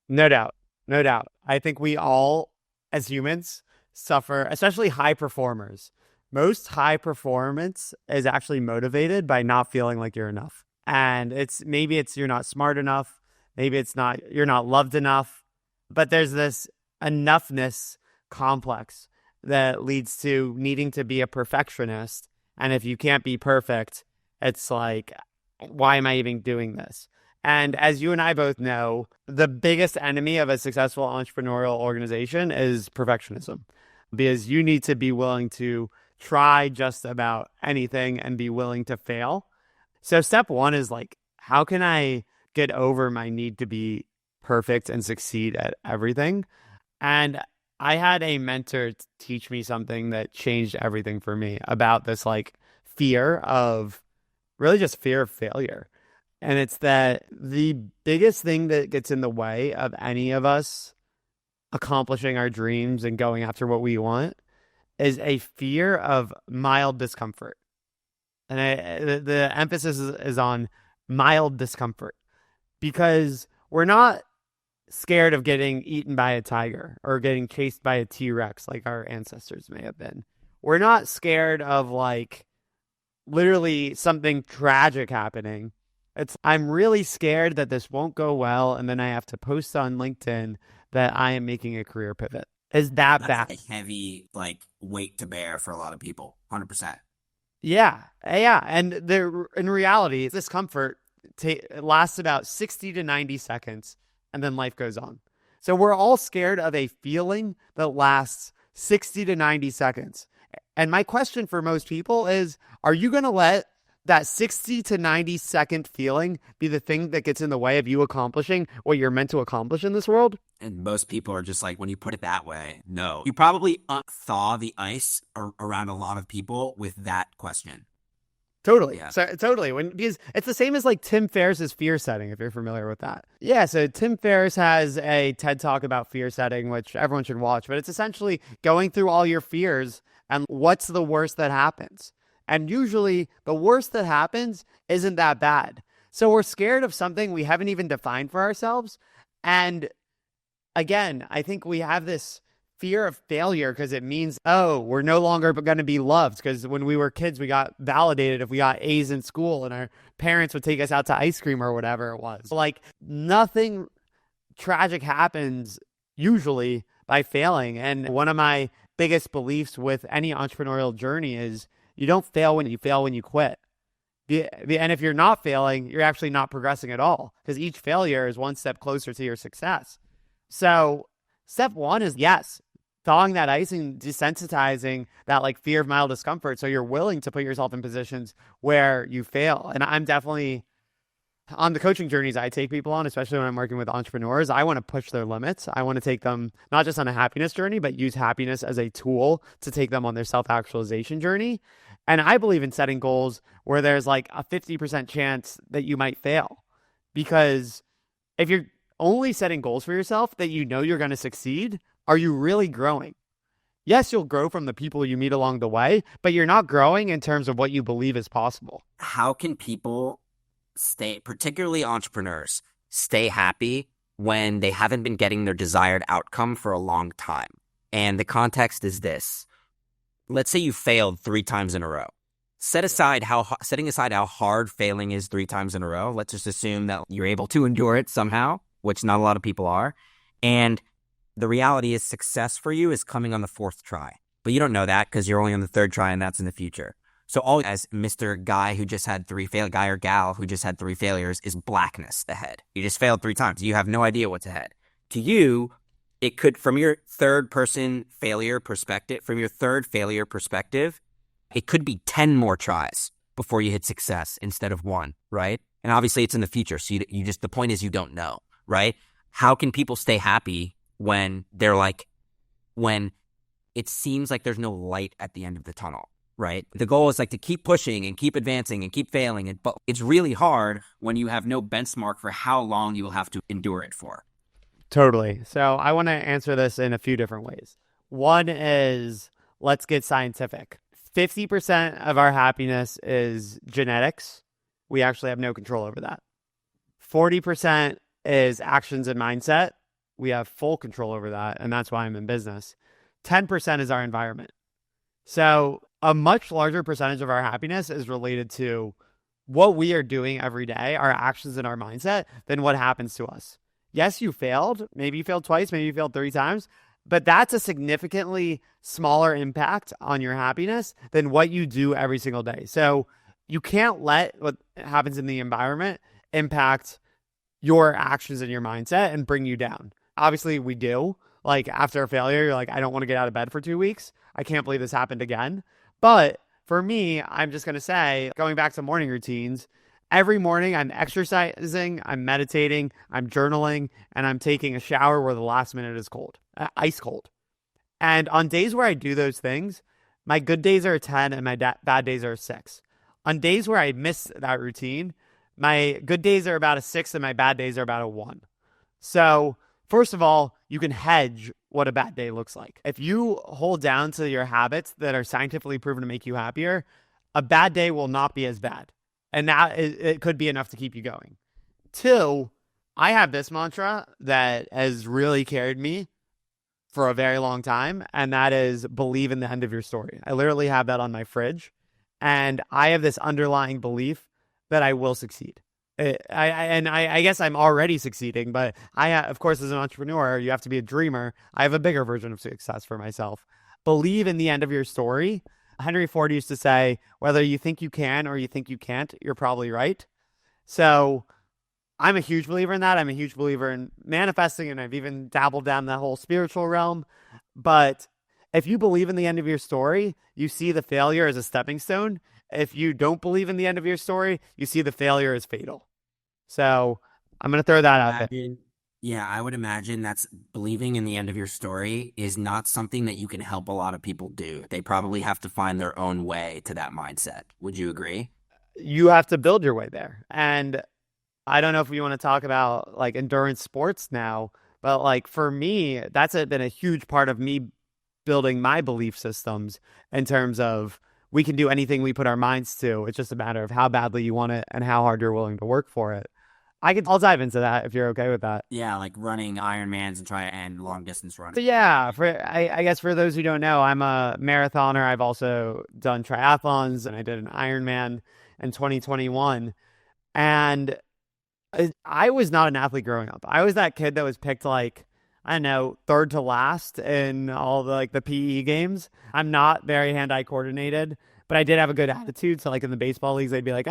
No doubt. I think we all, as humans, suffer, especially high performers. Most high performance is actually motivated by not feeling like you're enough. And maybe you're not smart enough. Maybe you're not loved enough. But there's this enoughness complex that leads to needing to be a perfectionist. And if you can't be perfect, it's like, why am I even doing this? And as you and I both know, the biggest enemy of a successful entrepreneurial organization is perfectionism, because you need to be willing to try just about anything and be willing to fail. So step one is like, how can I get over my need to be perfect and succeed at everything? And I had a mentor teach me something that changed everything for me about this, like fear of really just fear of failure. And it's that the biggest thing that gets in the way of any of us accomplishing our dreams and going after what we want is a fear of mild discomfort. And the emphasis is on mild discomfort because we're not scared of getting eaten by a tiger or getting chased by a T-Rex like our ancestors may have been. We're not scared of like literally something tragic happening. I'm really scared that this won't go well and then I have to post on LinkedIn that I am making a career pivot. Is that bad? That's a heavy like weight to bear for a lot of people. 100%. Yeah. Yeah. And in reality, discomfort lasts about 60 to 90 seconds and then life goes on. So we're all scared of a feeling that lasts 60 to 90 seconds. And my question for most people is, are you going to let that 60 to 90 second feeling be the thing that gets in the way of you accomplishing what you're meant to accomplish in this world? And most people are just like, when you put it that way, no. You probably thaw the ice around a lot of people with that question. Totally. Yeah. So totally. Because it's the same as like Tim Ferriss's fear setting, if you're familiar with that. Yeah. So Tim Ferriss has a TED Talk about fear setting, which everyone should watch, but it's essentially going through all your fears and what's the worst that happens. And usually the worst that happens isn't that bad. So we're scared of something we haven't even defined for ourselves. And again, I think we have this fear of failure because it means, oh, we're no longer going to be loved. Because when we were kids, we got validated if we got A's in school and our parents would take us out to ice cream or whatever it was. Like nothing tragic happens usually by failing. And one of my biggest beliefs with any entrepreneurial journey is you don't fail when you quit. And if you're not failing, you're actually not progressing at all because each failure is one step closer to your success. So step one is, yes, thawing that ice and desensitizing that like fear of mild discomfort so you're willing to put yourself in positions where you fail. And I'm definitely on the coaching journeys I take people on, especially when I'm working with entrepreneurs, I want to push their limits. I want to take them not just on a happiness journey, but use happiness as a tool to take them on their self-actualization journey. And I believe in setting goals where there's like a 50% chance that you might fail. Because if you're only setting goals for yourself that you know you're going to succeed, are you really growing? Yes, you'll grow from the people you meet along the way, but you're not growing in terms of what you believe is possible. How can people stay, particularly entrepreneurs, stay happy when they haven't been getting their desired outcome for a long time? And the context is this. Let's say you failed 3 times in a row. Setting aside how hard failing is 3 times in a row, let's just assume that you're able to endure it somehow, which not a lot of people are. And the reality is success for you is coming on the 4th try. But you don't know that because you're only on the 3rd try and that's in the future. So all as Mr. Guy who just had 3 guy or gal who just had 3 failures is blackness ahead. You just failed 3 times. You have no idea what's ahead. To you, it could, from your third failure perspective, it could be 10 more tries before you hit success instead of 1, right? And obviously it's in the future. So you just, the point is you don't know, right? How can people stay happy when when it seems like there's no light at the end of the tunnel, right? The goal is like to keep pushing and keep advancing and keep failing. But it's really hard when you have no benchmark for how long you will have to endure it for. Totally. So I want to answer this in a few different ways. One is, let's get scientific. 50% of our happiness is genetics. We actually have no control over that. 40% is actions and mindset. We have full control over that, and that's why I'm in business. 10% is our environment. So a much larger percentage of our happiness is related to what we are doing every day, our actions and our mindset, than what happens to us. Yes, you failed. Maybe you failed twice, maybe you failed 3 times, but that's a significantly smaller impact on your happiness than what you do every single day. So you can't let what happens in the environment impact your actions and your mindset and bring you down. Obviously, we do. Like after a failure, you're like, I don't want to get out of bed for 2 weeks. I can't believe this happened again. But for me, I'm just going to say, going back to morning routines, every morning I'm exercising, I'm meditating, I'm journaling, and I'm taking a shower where the last minute is cold, ice cold. And on days where I do those things, my good days are a 10 and my bad days are a 6. On days where I miss that routine, my good days are about a 6 and my bad days are about a 1. So, first of all, you can hedge what a bad day looks like. If you hold down to your habits that are scientifically proven to make you happier, a bad day will not be as bad. And that it could be enough to keep you going. 2, I have this mantra that has really carried me for a very long time, and that is believe in the end of your story. I literally have that on my fridge, and I have this underlying belief that I will succeed. I guess I'm already succeeding, but of course, as an entrepreneur, you have to be a dreamer. I have a bigger version of success for myself. Believe in the end of your story. Henry Ford used to say, whether you think you can or you think you can't, you're probably right. So I'm a huge believer in that. I'm a huge believer in manifesting, and I've even dabbled down that whole spiritual realm. But if you believe in the end of your story, you see the failure as a stepping stone. If you don't believe in the end of your story, you see the failure as fatal. So I'm going to throw that out there. Yeah, I would imagine that's believing in the end of your story is not something that you can help a lot of people do. They probably have to find their own way to that mindset. Would you agree? You have to build your way there. And I don't know if we want to talk about like endurance sports now, but like for me, that's been a huge part of me building my belief systems in terms of we can do anything we put our minds to. It's just a matter of how badly you want it and how hard you're willing to work for it. I'll dive into that if you're okay with that. Yeah, like running Ironmans and long distance So running. yeah, I guess for those who don't know, I'm a marathoner. I've also done triathlons and I did an Ironman in 2021. And I was not an athlete growing up. I was that kid that was picked like, I don't know, third to last in all the like the PE games. I'm not very hand-eye coordinated, but I did have a good attitude. So like in the baseball leagues, they'd be like,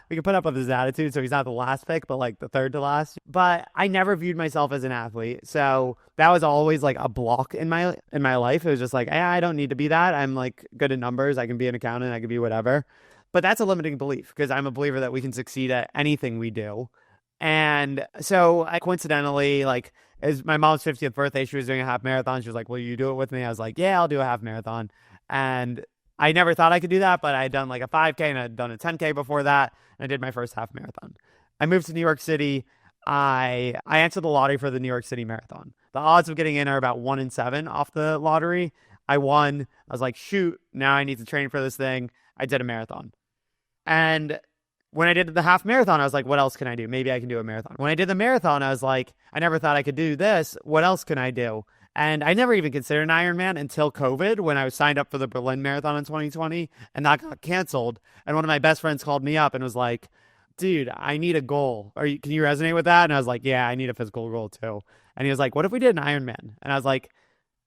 we can put up with his attitude. So he's not the last pick, but like the third to last. But I never viewed myself as an athlete. So that was always like a block in my life. It was just like, I don't need to be that. I'm like good at numbers. I can be an accountant. I can be whatever. But that's a limiting belief because I'm a believer that we can succeed at anything we do. And so I coincidentally, like, as my mom's 50th birthday, she was doing a half marathon. She was like, will you do it with me? I was like, yeah, I'll do a half marathon. And I never thought I could do that, but I had done like a 5K and I'd done a 10K before that. And I did my first half marathon. I moved to New York City. I entered the lottery for the New York City Marathon. The odds of getting in are about 1 in 7 off the lottery. I won. I was like, shoot, now I need to train for this thing. I did a marathon. And when I did the half marathon, I was like, what else can I do? Maybe I can do a marathon. When I did the marathon, I was like, I never thought I could do this. What else can I do? And I never even considered an Ironman until COVID, when I was signed up for the Berlin Marathon in 2020 and that got canceled. And one of my best friends called me up and was like, dude, I need a goal. Can you resonate with that? And I was like, yeah, I need a physical goal too. And he was like, what if we did an Ironman? And I was like,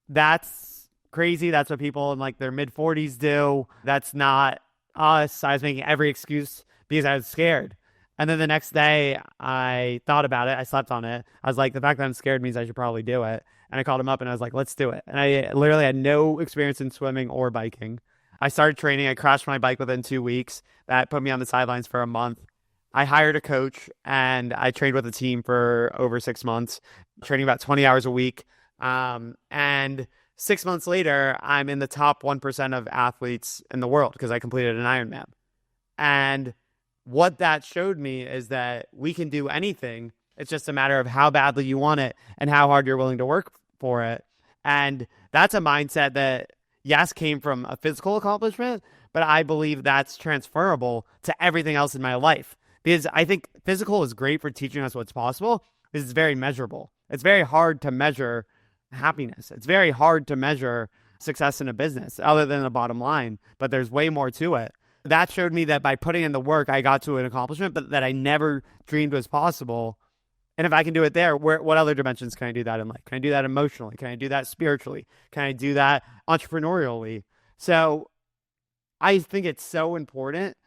that's crazy. That's what people in like their mid 40s do. That's not us. I was making every excuse because I was scared. And then the next day I thought about it. I slept on it. I was like, the fact that I'm scared means I should probably do it. And I called him up and I was like, let's do it. And I literally had no experience in swimming or biking. I started training. I crashed my bike within 2 weeks. That put me on the sidelines for a month. I hired a coach and I trained with a team for over 6 months, training about 20 hours a week. And 6 months later, I'm in the top 1% of athletes in the world because I completed an Ironman. And what that showed me is that we can do anything. It's just a matter of how badly you want it and how hard you're willing to work for it. And that's a mindset that, yes, came from a physical accomplishment, but I believe that's transferable to everything else in my life. Because I think physical is great for teaching us what's possible because it's very measurable. It's very hard to measure happiness. It's very hard to measure success in a business other than the bottom line, but there's way more to it. That showed me that by putting in the work, I got to an accomplishment, but that I never dreamed was possible. And if I can do it there, what other dimensions can I do that in life? Can I do that emotionally? Can I do that spiritually? Can I do that entrepreneurially? So I think it's so important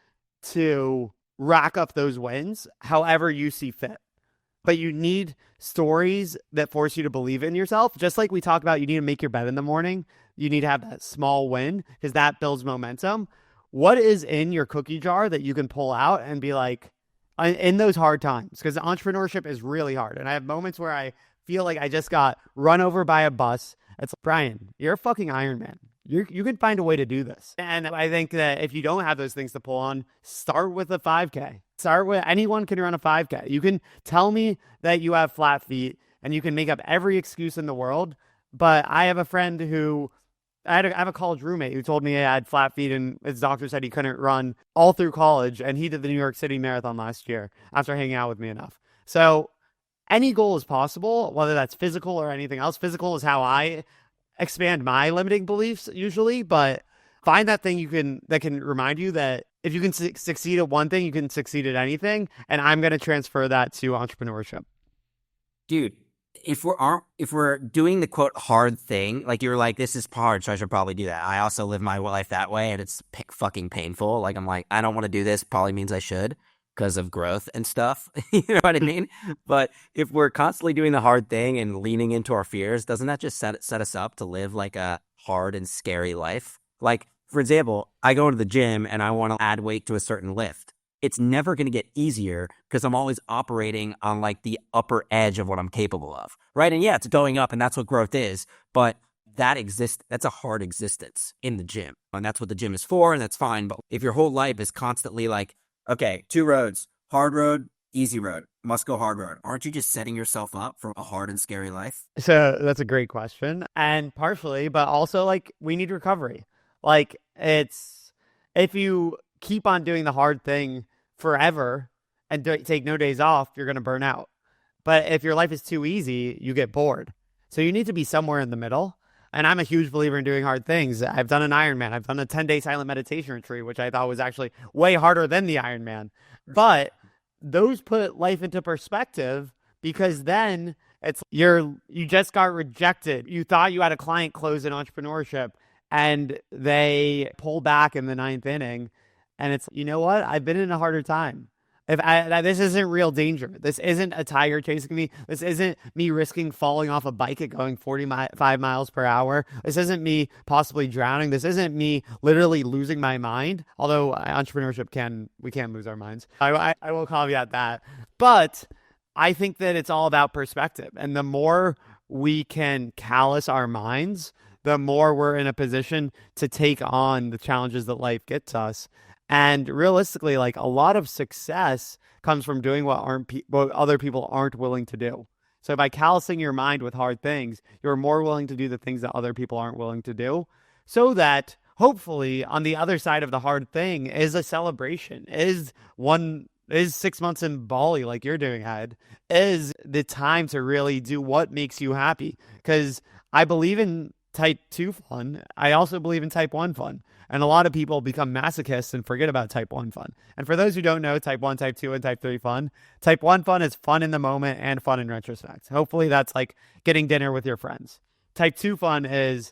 to rack up those wins however you see fit. But you need stories that force you to believe in yourself. Just like we talk about, you need to make your bed in the morning. You need to have that small win because that builds momentum. What is in your cookie jar that you can pull out and be like, in those hard times? Because entrepreneurship is really hard. And I have moments where I feel like I just got run over by a bus. It's like, Brian, you're a fucking Iron Man. you can find a way to do this. And I think that if you don't have those things to pull on, start with a 5K. Start with anyone can run a 5K. You can tell me that you have flat feet and you can make up every excuse in the world. But I have a friend who I have a college roommate who told me he had flat feet and his doctor said he couldn't run all through college. And he did the New York City Marathon last year after hanging out with me enough. So any goal is possible, whether that's physical or anything else. Physical is how I expand my limiting beliefs usually, but find that thing that can remind you that if you can succeed at one thing, you can succeed at anything. And I'm going to transfer that to entrepreneurship. Dude, if we're doing the quote hard thing, like you're like, this is hard, so I should probably do that. I also live my life that way, and it's fucking painful. Like I'm like, I don't want to do this. Probably means I should because of growth and stuff. You know what I mean? But if we're constantly doing the hard thing and leaning into our fears, doesn't that just set us up to live like a hard and scary life? Like, for example, I go to the gym and I want to add weight to a certain lift. It's never going to get easier because I'm always operating on like the upper edge of what I'm capable of, right? And yeah, it's going up and that's what growth is, but that's a hard existence in the gym. And that's what the gym is for, and that's fine. But if your whole life is constantly like, okay, 2 roads, hard road, easy road, must go hard road, aren't you just setting yourself up for a hard and scary life? So that's a great question. And partially, but also like we need recovery. Like if you keep on doing the hard thing forever and take no days off, you're going to burn out. But if your life is too easy, you get bored. So you need to be somewhere in the middle. And I'm a huge believer in doing hard things. I've done an Ironman. I've done a 10-day silent meditation retreat, which I thought was actually way harder than the Ironman. But those put life into perspective because then you just got rejected. You thought you had a client close in entrepreneurship and they pull back in the 9th inning. And it's, you know what? I've been in a harder time. This isn't real danger. This isn't a tiger chasing me. This isn't me risking falling off a bike at going 45 miles per hour. This isn't me possibly drowning. This isn't me literally losing my mind. Although entrepreneurship we can lose our minds. I will caveat that. But I think that it's all about perspective. And the more we can callous our minds, the more we're in a position to take on the challenges that life gets us. And realistically, like a lot of success comes from doing what other people aren't willing to do. So by callousing your mind with hard things, you're more willing to do the things that other people aren't willing to do. So that hopefully on the other side of the hard thing is a celebration, is 6 months in Bali like you're doing, Ed, is the time to really do what makes you happy. Because I believe in type 2 fun. I also believe in type 1 fun. And a lot of people become masochists and forget about type 1 fun. And for those who don't know, type 1, type 2, and type 3 fun, type 1 fun is fun in the moment and fun in retrospect. Hopefully that's like getting dinner with your friends. Type 2 fun is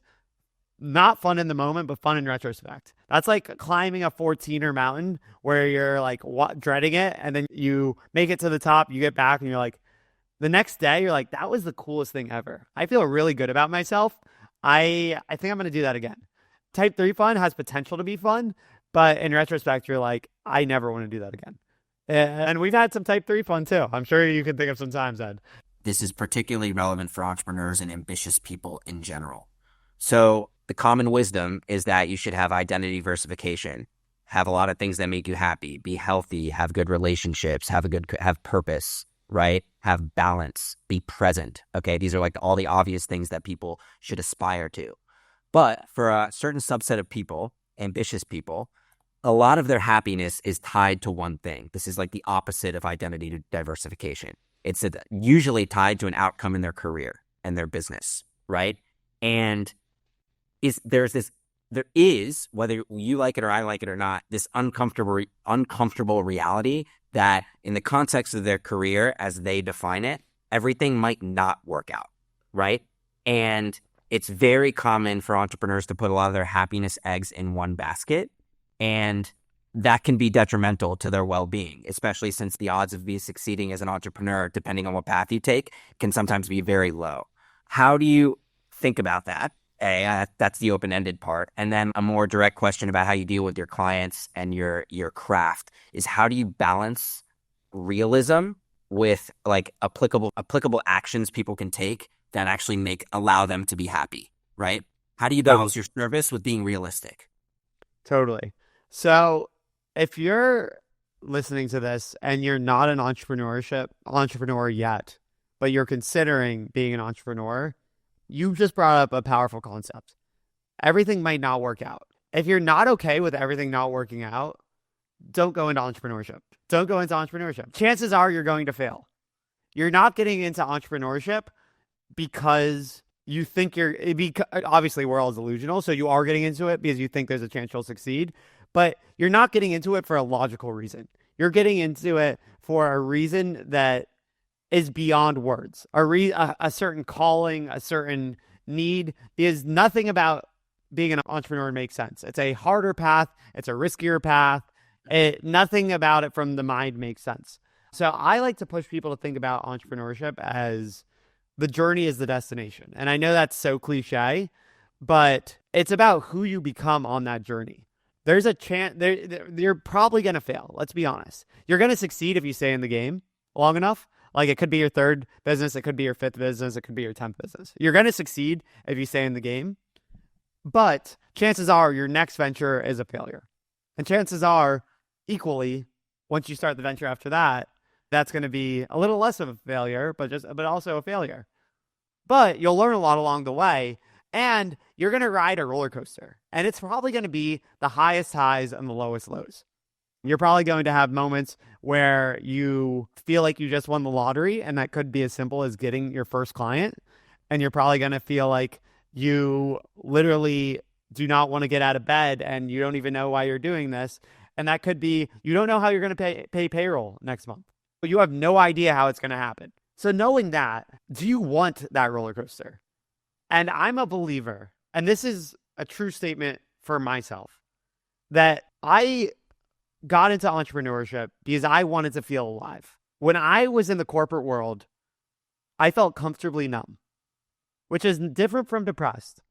not fun in the moment, but fun in retrospect. That's like climbing a 14er mountain where you're like dreading it. And then you make it to the top, you get back and you're like, the next day, you're like, that was the coolest thing ever. I feel really good about myself. I think I'm going to do that again. Type 3 fun has potential to be fun, but in retrospect, you're like, I never want to do that again. And we've had some type 3 fun too. I'm sure you can think of some times, Ed. This is particularly relevant for entrepreneurs and ambitious people in general. So the common wisdom is that you should have identity diversification, have a lot of things that make you happy, be healthy, have good relationships, have purpose, right? Have balance, be present. Okay. These are like all the obvious things that people should aspire to. But for a certain subset of people, ambitious people, a lot of their happiness is tied to one thing. This is like the opposite of identity diversification. It's usually tied to an outcome in their career and their business, right? And there is, whether you like it or I like it or not, this uncomfortable reality that in the context of their career, as they define it, everything might not work out, right? And it's very common for entrepreneurs to put a lot of their happiness eggs in one basket, and that can be detrimental to their well-being, especially since the odds of succeeding as an entrepreneur, depending on what path you take, can sometimes be very low. How do you think about that? That's the open-ended part. And then a more direct question about how you deal with your clients and your craft is, how do you balance realism with like applicable actions people can take that actually allow them to be happy, right? How do you balance your service with being realistic? Totally. So if you're listening to this and you're not an entrepreneur yet, but you're considering being an entrepreneur, you just brought up a powerful concept. Everything might not work out. If you're not okay with everything not working out, don't go into entrepreneurship. Don't go into entrepreneurship. Chances are you're going to fail. You're not getting into entrepreneurship because you think obviously we're all delusional. So you are getting into it because you think there's a chance you'll succeed, but you're not getting into it for a logical reason. You're getting into it for a reason that is beyond words, a certain calling, a certain need. Because nothing about being an entrepreneur makes sense. It's a harder path. It's a riskier path. Nothing about it from the mind makes sense. So I like to push people to think about entrepreneurship as the journey is the destination. And I know that's so cliche, but it's about who you become on that journey. There's a chance you're probably going to fail. Let's be honest. You're going to succeed if you stay in the game long enough. Like, it could be your third business. It could be your fifth business. It could be your 10th business. You're going to succeed if you stay in the game. But chances are your next venture is a failure. And chances are equally, once you start the venture after that, that's going to be a little less of a failure, but also a failure. But you'll learn a lot along the way, and you're going to ride a roller coaster. And it's probably going to be the highest highs and the lowest lows. You're probably going to have moments where you feel like you just won the lottery, and that could be as simple as getting your first client. And you're probably going to feel like you literally do not want to get out of bed, and you don't even know why you're doing this. And that could be, you don't know how you're going to pay payroll next month. But you have no idea how it's going to happen. So knowing that, do you want that roller coaster? And I'm a believer, and this is a true statement for myself, that I got into entrepreneurship because I wanted to feel alive. When I was in the corporate world, I felt comfortably numb, which is different from depressed.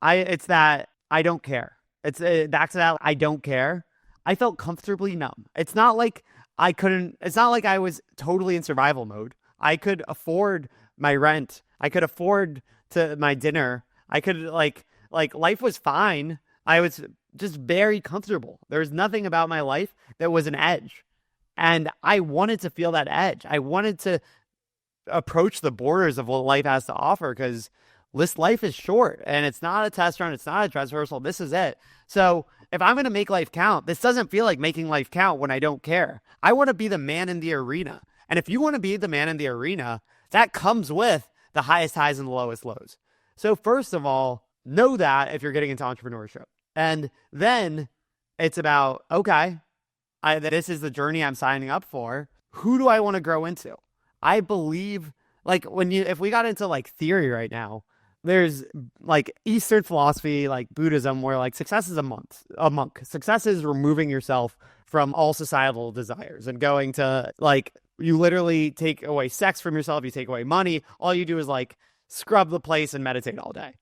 It's that I don't care. It's back to that I don't care. I felt comfortably numb. It's not like I was totally in survival mode. I could afford my rent. I could afford my dinner. I could like life was fine. I was just very comfortable. There was nothing about my life that was an edge. And I wanted to feel that edge. I wanted to approach the borders of what life has to offer, because this life is short and it's not a test run. It's not a dress rehearsal. This is it. So if I'm going to make life count, this doesn't feel like making life count when I don't care. I want to be the man in the arena. And if you want to be the man in the arena, that comes with the highest highs and the lowest lows. So first of all, know that if you're getting into entrepreneurship. And then it's about, okay, this is the journey I'm signing up for. Who do I want to grow into? I believe, like, if we got into like theory right now, there's like Eastern philosophy, like Buddhism, where like success is a monk. Success is removing yourself from all societal desires and going to, like, you literally take away sex from yourself. You take away money. All you do is like scrub the place and meditate all day.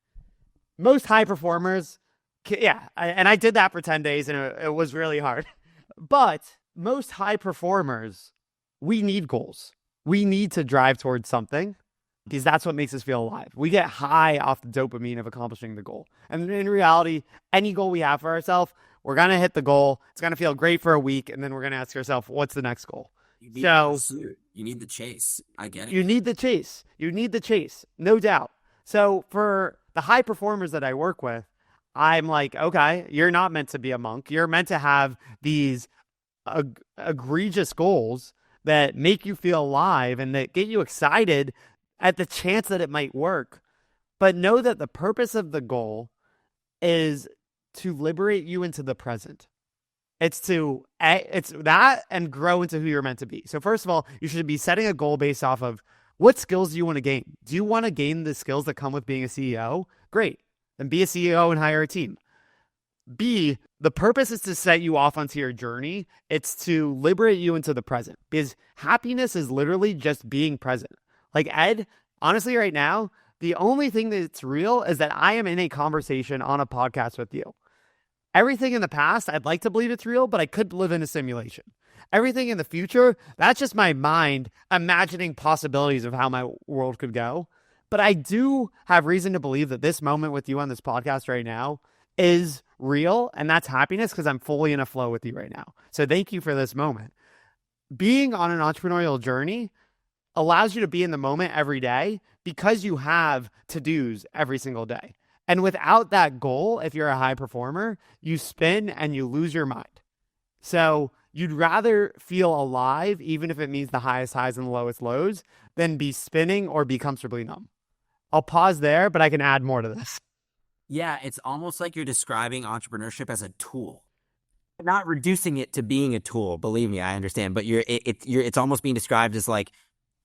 Most high performers, and I did that for 10 days and it was really hard. But most high performers, we need goals. We need to drive towards something, because that's what makes us feel alive. We get high off the dopamine of accomplishing the goal. And in reality, any goal we have for ourselves, we're going to hit the goal. It's going to feel great for a week. And then we're going to ask ourselves, what's the next goal? You need the chase. I get it. You need the chase. No doubt. So for the high performers that I work with, I'm like, okay, you're not meant to be a monk. You're meant to have these egregious goals that make you feel alive and that get you excited at the chance that it might work. But know that the purpose of the goal is to liberate you into the present. It's that and grow into who you're meant to be. So first of all, you should be setting a goal based off of what skills do you want to gain? Do you want to gain the skills that come with being a CEO? Great. Then be a CEO and hire a team. B, the purpose is to set you off onto your journey. It's to liberate you into the present, because happiness is literally just being present. Like, Ed, honestly, right now, the only thing that's real is that I am in a conversation on a podcast with you. Everything in the past, I'd like to believe it's real, but I could live in a simulation. Everything in the future, that's just my mind imagining possibilities of how my world could go. But I do have reason to believe that this moment with you on this podcast right now is real, and that's happiness because I'm fully in a flow with you right now. So thank you for this moment. Being on an entrepreneurial journey allows you to be in the moment every day because you have to-dos every single day. And without that goal, if you're a high performer, you spin and you lose your mind. So you'd rather feel alive, even if it means the highest highs and the lowest lows, than be spinning or be comfortably numb. I'll pause there, but I can add more to this. Yeah, it's almost like you're describing entrepreneurship as a tool. Not reducing it to being a tool, believe me, I understand, but it's almost being described as like,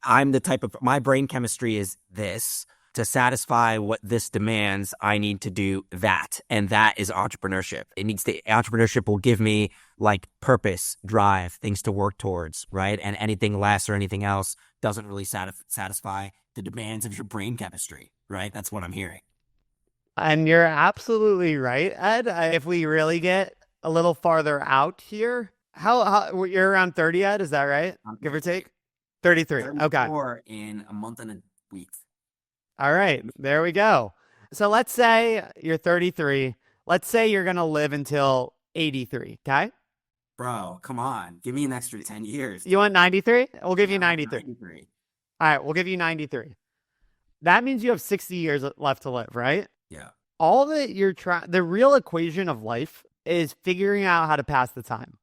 I'm the type of, my brain chemistry is this. To satisfy what this demands, I need to do that. And that is entrepreneurship. Entrepreneurship will give me like purpose, drive, things to work towards, right? And anything less or anything else doesn't really satisfy the demands of your brain chemistry, right? That's what I'm hearing. And you're absolutely right, Ed. If we really get a little farther out here, how you're around 30, Ed? Is that right? Give or take? 33. Okay. Or in a month and a week. All right, there we go. So let's say you're 33. Let's say you're going to live until 83, okay? Bro, come on. Give me an extra 10 years. You want 93? We'll give you 93. 93. All right, we'll give you 93. That means you have 60 years left to live, right? Yeah. All that you're trying, the real equation of life is figuring out how to pass the time.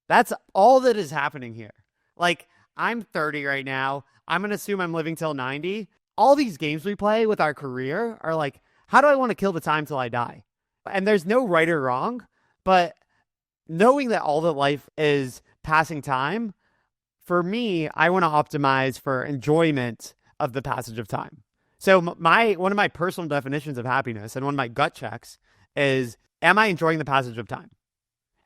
That's all that is happening here. Like, I'm 30 right now. I'm going to assume I'm living till 90. All these games we play with our career are like, how do I want to kill the time till I die? And there's no right or wrong, but knowing that all that life is passing time, for me, I want to optimize for enjoyment of the passage of time. So one of my personal definitions of happiness and one of my gut checks is, am I enjoying the passage of time?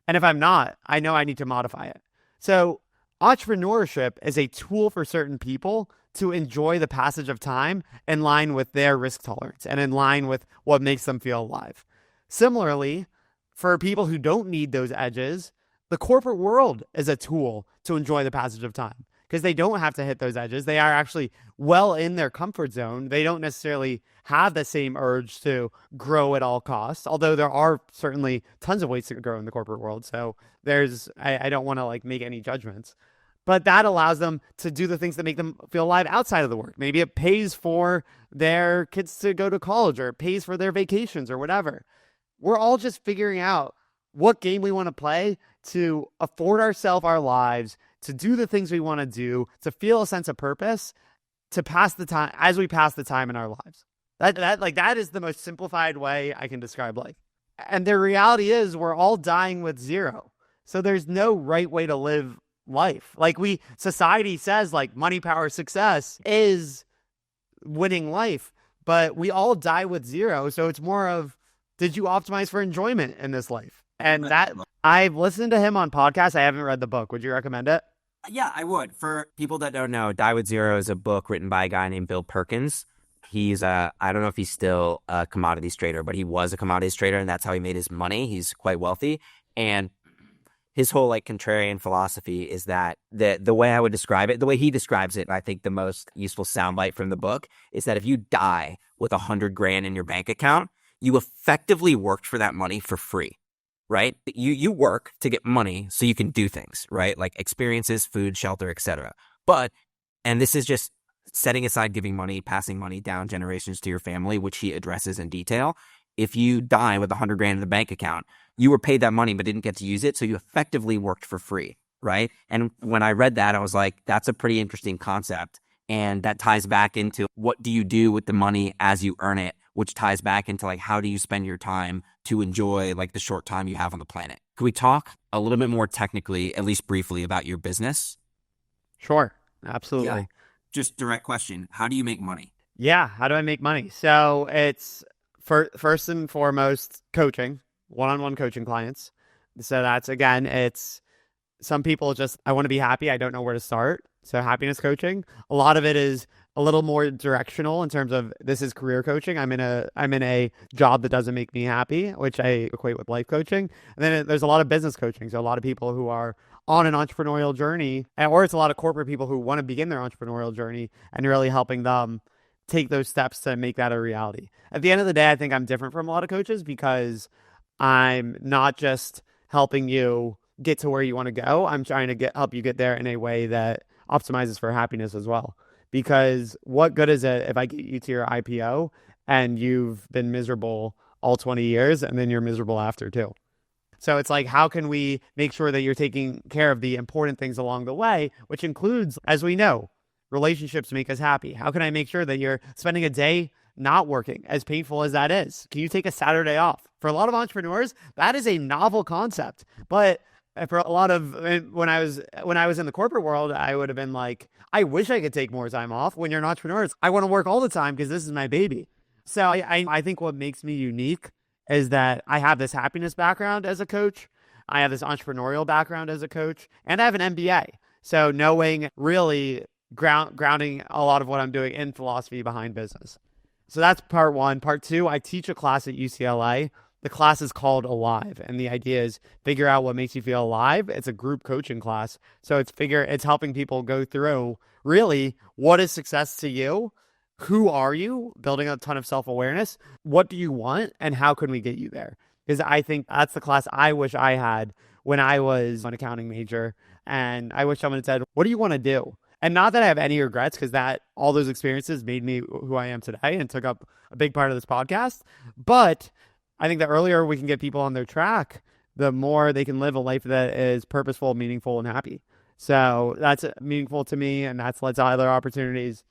And if I'm not, I know I need to modify it. So entrepreneurship is a tool for certain people to enjoy the passage of time in line with their risk tolerance and in line with what makes them feel alive. Similarly, for people who don't need those edges, the corporate world is a tool to enjoy the passage of time because they don't have to hit those edges. They are actually well in their comfort zone. They don't necessarily have the same urge to grow at all costs, although there are certainly tons of ways to grow in the corporate world. So I don't want to like make any judgments. But that allows them to do the things that make them feel alive outside of the work. Maybe it pays for their kids to go to college or it pays for their vacations or whatever. We're all just figuring out what game we want to play to afford ourselves our lives, to do the things we want to do, to feel a sense of purpose, to pass the time as we pass the time in our lives. That is the most simplified way I can describe life. And the reality is we're all dying with zero. So there's no right way to live life. Like society says like money, power, success is winning life, but we all die with zero. So it's more of, did you optimize for enjoyment in this life? And that I've listened to him on podcasts. I haven't read the book. Would you recommend it? Yeah, I would. For people that don't know, Die with Zero is a book written by a guy named Bill Perkins. He's I don't know if he's still a commodities trader, but he was a commodities trader and that's how he made his money. He's quite wealthy. And his whole like contrarian philosophy is that the way I would describe it, the way he describes it, and I think the most useful soundbite from the book is that if you die with $100,000 in your bank account, you effectively worked for that money for free, right? You work to get money so you can do things, right? Like experiences, food, shelter, etc. And this is just setting aside giving money, passing money down generations to your family, which he addresses in detail. If you die with $100,000 in the bank account, you were paid that money but didn't get to use it, so you effectively worked for free, right? And when I read that, I was like, that's a pretty interesting concept. And that ties back into what do you do with the money as you earn it, which ties back into like how do you spend your time to enjoy like the short time you have on the planet. Could we talk a little bit more technically, at least briefly, about your business? Sure, absolutely. Yeah. Just direct question. How do you make money? Yeah, how do I make money? So it's first and foremost coaching, one-on-one coaching clients. So that's, again, it's some people just, I want to be happy. I don't know where to start. So happiness coaching, a lot of it is a little more directional in terms of this is career coaching. I'm in a job that doesn't make me happy, which I equate with life coaching. And then there's a lot of business coaching. So a lot of people who are on an entrepreneurial journey, or it's a lot of corporate people who want to begin their entrepreneurial journey and really helping them take those steps to make that a reality. At the end of the day, I think I'm different from a lot of coaches because I'm not just helping you get to where you want to go. I'm trying to help you get there in a way that optimizes for happiness as well. Because what good is it if I get you to your IPO and you've been miserable all 20 years and then you're miserable after too? So it's like, how can we make sure that you're taking care of the important things along the way, which includes, as we know, relationships make us happy. How can I make sure that you're spending a day not working, as painful as that is? Can you take a Saturday off? For a lot of entrepreneurs, that is a novel concept. But for a lot of when I was in the corporate world, I would have been like, I wish I could take more time off. When you're an entrepreneur, I want to work all the time because this is my baby. So I think what makes me unique is that I have this happiness background as a coach. I have this entrepreneurial background as a coach, and I have an MBA. So knowing really grounding a lot of what I'm doing in philosophy behind business. So that's part one. Part two, I teach a class at UCLA. The class is called Alive, and the idea is figure out what makes you feel alive. It's a group coaching class. So it's helping people go through really what is success to you? Who are you? Building a ton of self-awareness. What do you want? And how can we get you there? Because I think that's the class I wish I had when I was an accounting major. And I wish someone had said, what do you want to do? And not that I have any regrets, because all those experiences made me who I am today and took up a big part of this podcast. But I think the earlier we can get people on their track, the more they can live a life that is purposeful, meaningful, and happy. So that's meaningful to me, and that's led to other opportunities.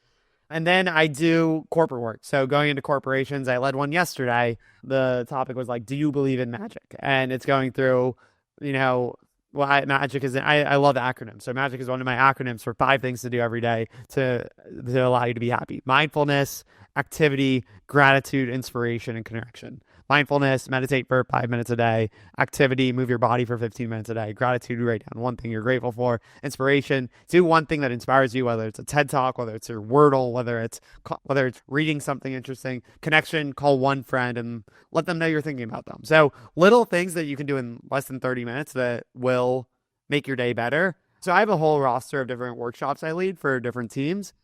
And then I do corporate work. So going into corporations, I led one yesterday. The topic was like, do you believe in magic? And it's going through, magic is, I love acronyms. So magic is one of my acronyms for 5 things to do every day to allow you to be happy. Mindfulness, activity, gratitude, inspiration, and connection. Mindfulness, meditate for 5 minutes a day. Activity, move your body for 15 minutes a day. Gratitude, write down one thing you're grateful for. Inspiration, do one thing that inspires you, whether it's a TED Talk, whether it's your Wordle, whether it's reading something interesting. Connection, call one friend and let them know you're thinking about them. So little things that you can do in less than 30 minutes that will make your day better. So I have a whole roster of different workshops I lead for different teams.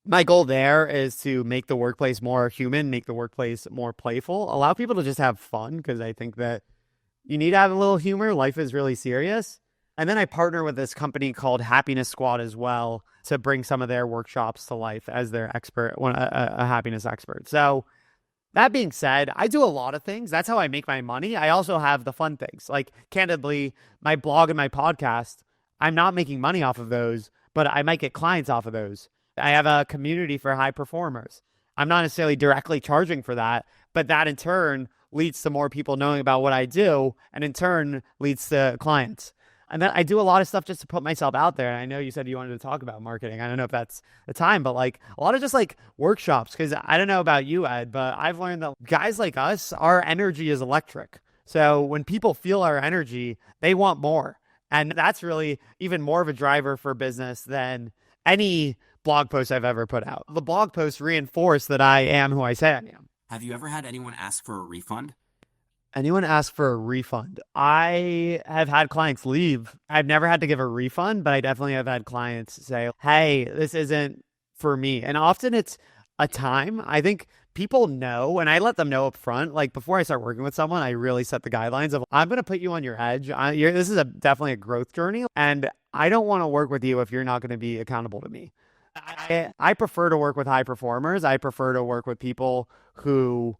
My goal there is to make the workplace more human, make the workplace more playful, allow people to just have fun, because I think that you need to have a little humor. Life is really serious. And then I partner with this company called Happiness Squad as well to bring some of their workshops to life as their expert, a happiness expert. So that being said, I do a lot of things. That's how I make my money. I also have the fun things. Like, candidly, my blog and my podcast, I'm not making money off of those, but I might get clients off of those. I have a community for high performers. I'm not necessarily directly charging for that, but that in turn leads to more people knowing about what I do, and in turn leads to clients. And then I do a lot of stuff just to put myself out there. And I know you said you wanted to talk about marketing. I don't know if that's the time, but like a lot of just like workshops, because I don't know about you, Ed, but I've learned that guys like us, our energy is electric. So when people feel our energy, they want more. And that's really even more of a driver for business than any blog post I've ever put out. The blog posts reinforce that I am who I say I am. Have you ever had anyone ask for a refund? Anyone ask for a refund? I have had clients leave. I've never had to give a refund, but I definitely have had clients say, hey, this isn't for me. And often it's a time. I think people know, and I let them know up front. Like, before I start working with someone, I really set the guidelines of, I'm going to put you on your edge. This is definitely a growth journey, and I don't want to work with you if you're not going to be accountable to me. I prefer to work with high performers. I prefer to work with people who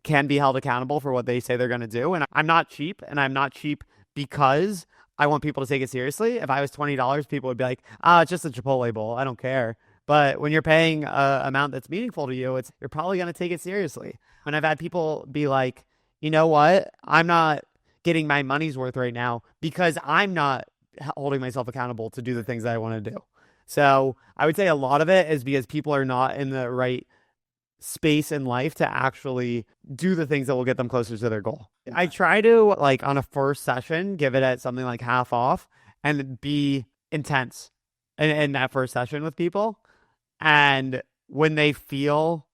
can be held accountable for what they say they're going to do. And I'm not cheap, and I'm not cheap because I want people to take it seriously. If I was $20, people would be like, it's just a Chipotle bowl. I don't care. But when you're paying an amount that's meaningful to you, you're probably going to take it seriously. And I've had people be like, you know what? I'm not getting my money's worth right now because I'm not holding myself accountable to do the things that I want to do. So I would say a lot of it is because people are not in the right space in life to actually do the things that will get them closer to their goal. I try to, like, on a first session, give it at something like half off and be intense in that first session with people. And when they feel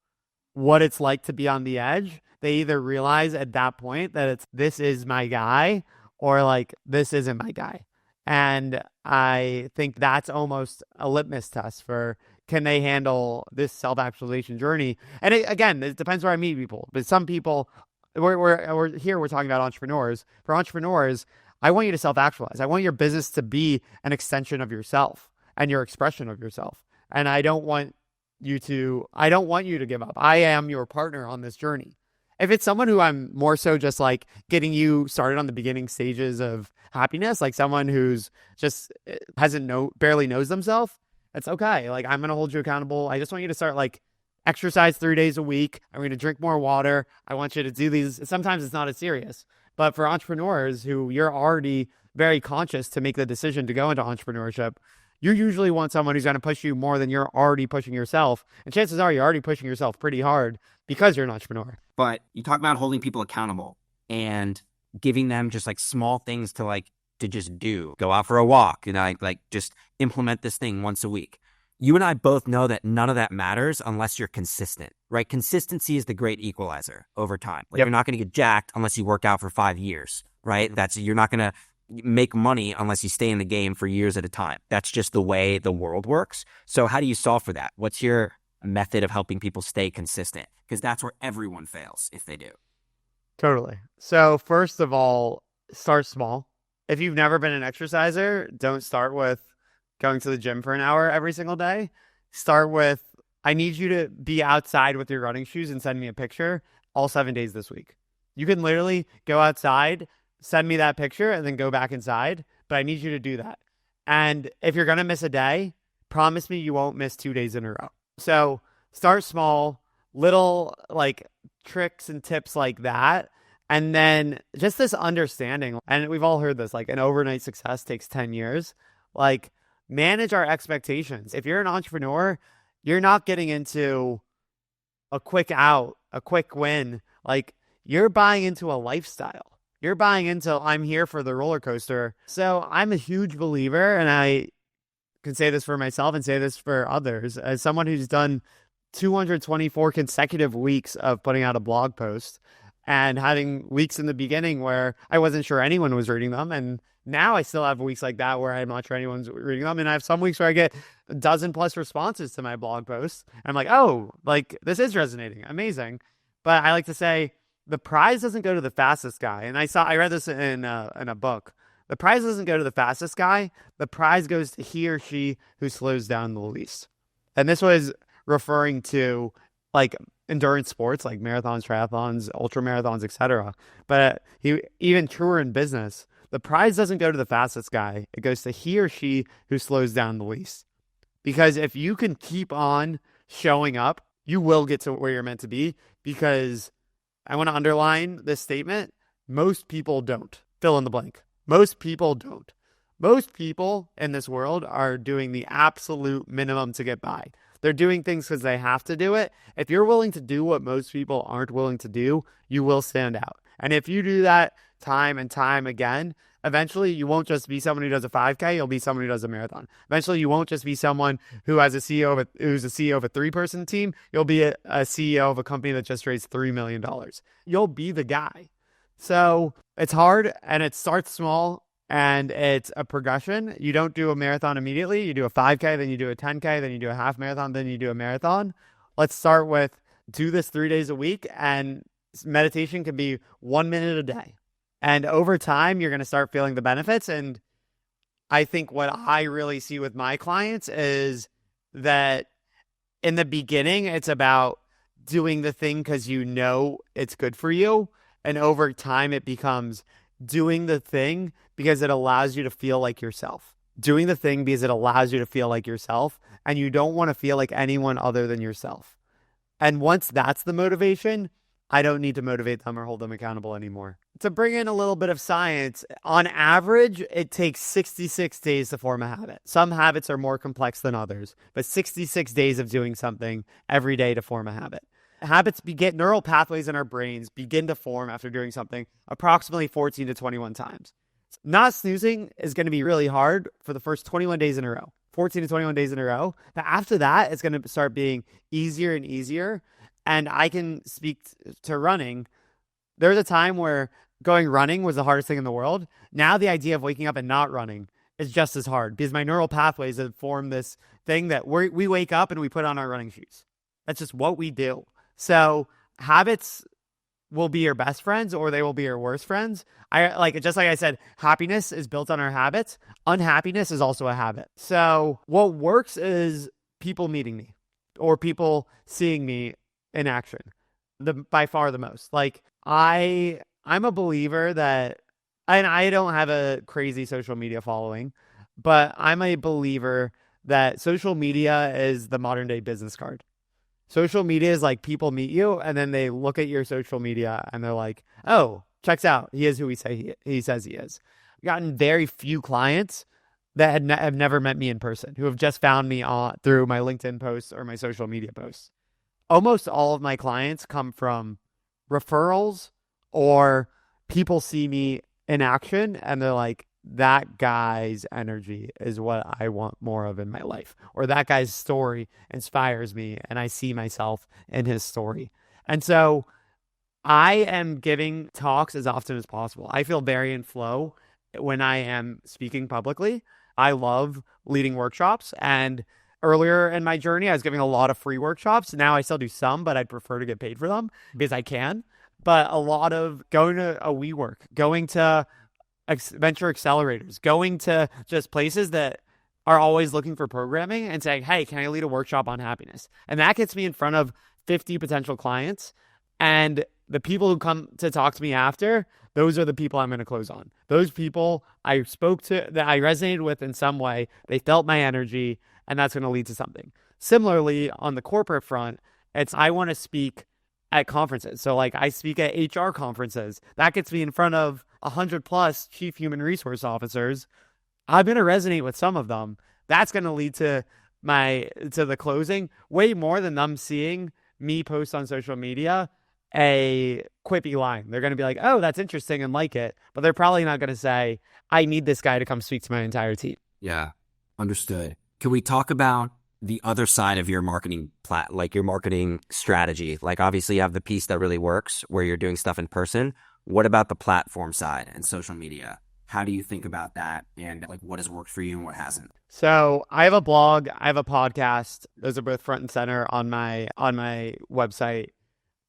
what it's like to be on the edge, they either realize at that point that this is my guy, or like, this isn't my guy. And I think that's almost a litmus test for can they handle this self-actualization journey? And again, it depends where I meet people. But some people, we're talking about entrepreneurs. For entrepreneurs, I want you to self-actualize. I want your business to be an extension of yourself and your expression of yourself. And I don't want you to give up. I am your partner on this journey. If it's someone who I'm more so just like getting you started on the beginning stages of happiness, like someone who's just barely knows themselves, it's okay. Like, I'm going to hold you accountable. I just want you to start like exercise 3 days a week. I'm going to drink more water. I want you to do these. Sometimes it's not as serious, but for entrepreneurs who you're already very conscious to make the decision to go into entrepreneurship, you usually want someone who's going to push you more than you're already pushing yourself. And chances are you're already pushing yourself pretty hard because you're an entrepreneur. But you talk about holding people accountable and giving them just like small things to just do. Go out for a walk, like just implement this thing once a week. You and I both know that none of that matters unless you're consistent, right? Consistency is the great equalizer over time. Like, You're not going to get jacked unless you work out for 5 years, right? You're not going to make money unless you stay in the game for years at a time. That's just the way the world works. So how do you solve for that? What's your method of helping people stay consistent? Because that's where everyone fails if they do. Totally. So first of all, start small. If you've never been an exerciser, don't start with going to the gym for an hour every single day. Start with, I need you to be outside with your running shoes and send me a picture all 7 days this week. You can literally go outside, send me that picture, and then go back inside. But I need you to do that. And if you're going to miss a day, promise me you won't miss 2 days in a row. So start small, little like tricks and tips like that. And then just this understanding, and we've all heard this, like an overnight success takes 10 years. Like, manage our expectations. If you're an entrepreneur, you're not getting into a quick out, a quick win. Like, you're buying into a lifestyle. You're buying into, I'm here for the roller coaster. So I'm a huge believer, and I can say this for myself and say this for others, as someone who's done 224 consecutive weeks of putting out a blog post and having weeks in the beginning where I wasn't sure anyone was reading them. And now I still have weeks like that where I'm not sure anyone's reading them. And I have some weeks where I get a dozen plus responses to my blog posts. I'm like, oh, like this is resonating. Amazing. But I like to say the prize doesn't go to the fastest guy. And I read this in a book. The prize doesn't go to the fastest guy. The prize goes to he or she who slows down the least. And this was referring to like endurance sports, like marathons, triathlons, ultra marathons, etc. But even truer in business, the prize doesn't go to the fastest guy. It goes to he or she who slows down the least. Because if you can keep on showing up, you will get to where you're meant to be. Because I want to underline this statement. Most people don't. Fill in the blank. Most people don't. Most people in this world are doing the absolute minimum to get by. They're doing things because they have to do it. If you're willing to do what most people aren't willing to do, you will stand out. And if you do that time and time again, eventually you won't just be someone who does a 5K, you'll be someone who does a marathon. Eventually you won't just be someone who has who's a CEO of a 3-person team. You'll be a CEO of a company that just raised $3 million. You'll be the guy. So it's hard, and it starts small, and it's a progression. You don't do a marathon immediately. You do a 5K, then you do a 10K, then you do a half marathon, then you do a marathon. Let's start with do this 3 days a week, and meditation can be 1 minute a day. And over time, you're going to start feeling the benefits. And I think what I really see with my clients is that in the beginning, it's about doing the thing because you know it's good for you. And over time, it becomes doing the thing because it allows you to feel like yourself. Doing the thing because it allows you to feel like yourself. And you don't want to feel like anyone other than yourself. And once that's the motivation, I don't need to motivate them or hold them accountable anymore. To bring in a little bit of science, on average, it takes 66 days to form a habit. Some habits are more complex than others, but 66 days of doing something every day to form a habit. Habits begin, neural pathways in our brains begin to form after doing something approximately 14 to 21 times. Not snoozing is going to be really hard for the first 21 days in a row, 14 to 21 days in a row. But after that, it's going to start being easier and easier. And I can speak to running. There was a time where going running was the hardest thing in the world. Now the idea of waking up and not running is just as hard because my neural pathways have formed this thing that we wake up and we put on our running shoes. That's just what we do. So habits will be your best friends or they will be your worst friends. Just like I said, happiness is built on our habits. Unhappiness is also a habit. So what works is people meeting me or people seeing me in action. By far the most. Like I'm a believer that, and I don't have a crazy social media following, but I'm a believer that social media is the modern day business card. Social media is like people meet you and then they look at your social media and they're like, oh, checks out. He is who he says he is. I've gotten very few clients that have never met me in person, who have just found me through my LinkedIn posts or my social media posts. Almost all of my clients come from referrals or people see me in action and they're like, that guy's energy is what I want more of in my life, or that guy's story inspires me and I see myself in his story. And so I am giving talks as often as possible. I feel very in flow when I am speaking publicly. I love leading workshops, and earlier in my journey, I was giving a lot of free workshops. Now I still do some, but I'd prefer to get paid for them because I can. But a lot of going to a WeWork, going to venture accelerators, going to just places that are always looking for programming and saying, hey, can I lead a workshop on happiness? And that gets me in front of 50 potential clients. And the people who come to talk to me after, those are the people I'm going to close on. Those people I spoke to, that I resonated with in some way, they felt my energy, and that's going to lead to something. Similarly, on the corporate front, I want to speak at conferences. So like I speak at HR conferences. That gets me in front of 100 plus chief human resource officers. I'm going to resonate with some of them. That's going to lead to the closing way more than them seeing me post on social media a quippy line. They're going to be like, oh, that's interesting and like it. But they're probably not going to say, I need this guy to come speak to my entire team. Yeah, understood. Can we talk about the other side of your marketing like your marketing strategy? Like obviously you have the piece that really works where you're doing stuff in person. What about the platform side and social media? How do you think about that? And like what has worked for you and what hasn't? So I have a blog, I have a podcast. Those are both front and center on my website.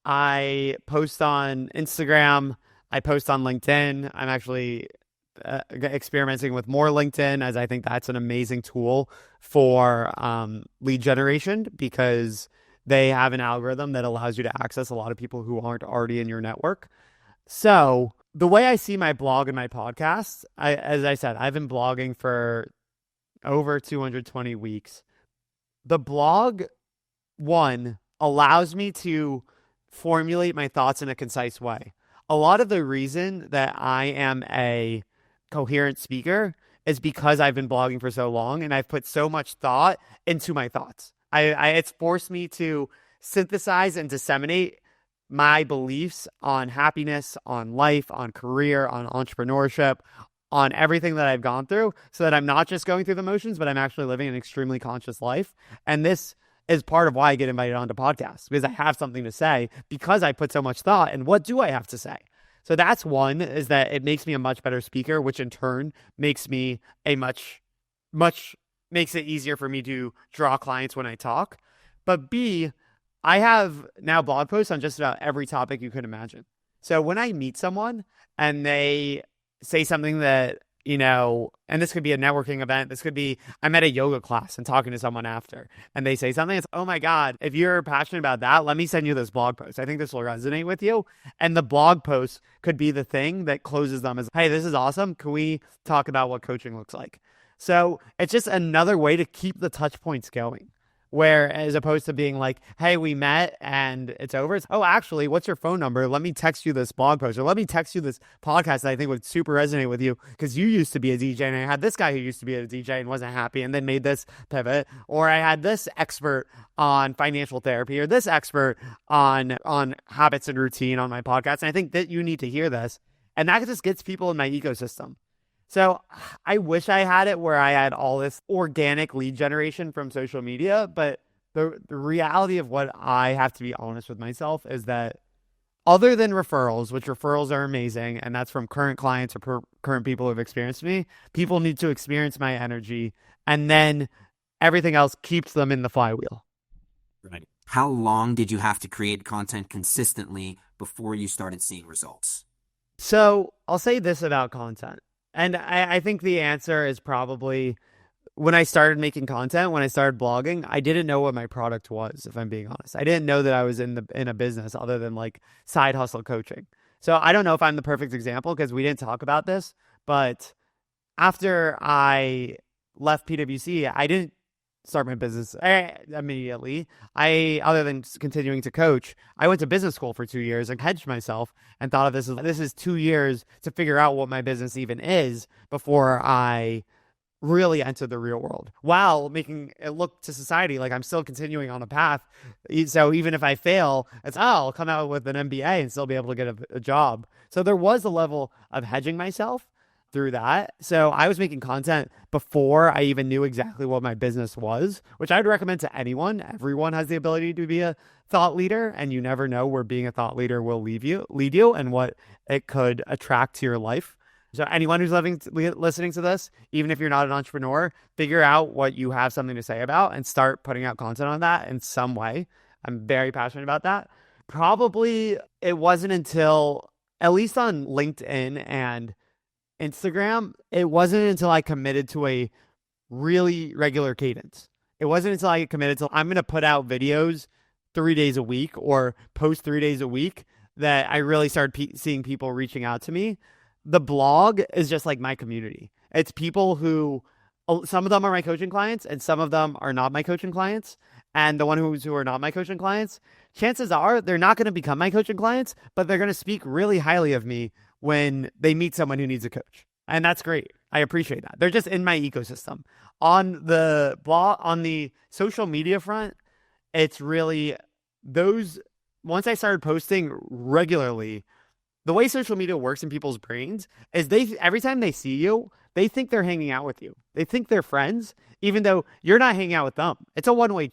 I post on Instagram. I post on LinkedIn. I'm actually experimenting with more LinkedIn, as I think that's an amazing tool for lead generation because they have an algorithm that allows you to access a lot of people who aren't already in your network. So the way I see my blog and my podcast, as I said, I've been blogging for over 220 weeks. The blog, one, allows me to formulate my thoughts in a concise way. A lot of the reason that I am a coherent speaker is because I've been blogging for so long and I've put so much thought into my thoughts. It's forced me to synthesize and disseminate my beliefs on happiness, on life, on career, on entrepreneurship, on everything that I've gone through so that I'm not just going through the motions, but I'm actually living an extremely conscious life. And this is part of why I get invited onto podcasts, because I have something to say because I put so much thought. And what do I have to say? So that's one, is that it makes me a much better speaker, which in turn makes me makes it easier for me to draw clients when I talk. But B, I have now blog posts on just about every topic you could imagine. So when I meet someone and they say something that, and this could be a networking event. This could be, I'm at a yoga class and talking to someone after, and they say something. It's, oh my God, if you're passionate about that, let me send you this blog post. I think this will resonate with you. And the blog post could be the thing that closes them as, hey, this is awesome. Can we talk about what coaching looks like? So it's just another way to keep the touch points going. Where as opposed to being like, hey, we met and it's over. It's, oh, actually, what's your phone number? Let me text you this blog post, or let me text you this podcast that I think would super resonate with you because you used to be a DJ and I had this guy who used to be a DJ and wasn't happy and then made this pivot. Or I had this expert on financial therapy or this expert on habits and routine on my podcast. And I think that you need to hear this. And that just gets people in my ecosystem. So I wish I had it where I had all this organic lead generation from social media, but the reality of what I have to be honest with myself is that other than referrals, which referrals are amazing, and that's from current clients or current people who have experienced me. People need to experience my energy, and then everything else keeps them in the flywheel. Right. How long did you have to create content consistently before you started seeing results? So I'll say this about content. And I think the answer is probably when I started making content, when I started blogging, I didn't know what my product was, if I'm being honest. I didn't know that I was in a business other than like side hustle coaching. So I don't know if I'm the perfect example because we didn't talk about this, but after I left PwC, I didn't start my business immediately. Other than continuing to coach, I went to business school for 2 years and hedged myself and thought of this is 2 years to figure out what my business even is before I really enter the real world while making it look to society like I'm still continuing on a path. So even if I fail, I'll come out with an MBA and still be able to get a job. So there was a level of hedging myself through that. So I was making content before I even knew exactly what my business was, which I would recommend to anyone. Everyone has the ability to be a thought leader, and you never know where being a thought leader will lead you and what it could attract to your life. So anyone who's listening to this, even if you're not an entrepreneur, figure out what you have something to say about and start putting out content on that in some way. I'm very passionate about that. Probably it wasn't until, at least on LinkedIn and Instagram, it wasn't until I committed to a really regular cadence. It wasn't until I committed to, I'm going to put out videos 3 days a week or post 3 days a week, that I really started seeing people reaching out to me. The blog is just like my community. It's people who, some of them are my coaching clients and some of them are not my coaching clients. And the ones who are not my coaching clients, chances are they're not going to become my coaching clients, but they're going to speak really highly of me when they meet someone who needs a coach. And that's great. I appreciate that. They're just in my ecosystem. On the blog, on the social media front, it's really those, once I started posting regularly, the way social media works in people's brains is every time they see you, they think they're hanging out with you. They think they're friends, even though you're not hanging out with them. It's a one-way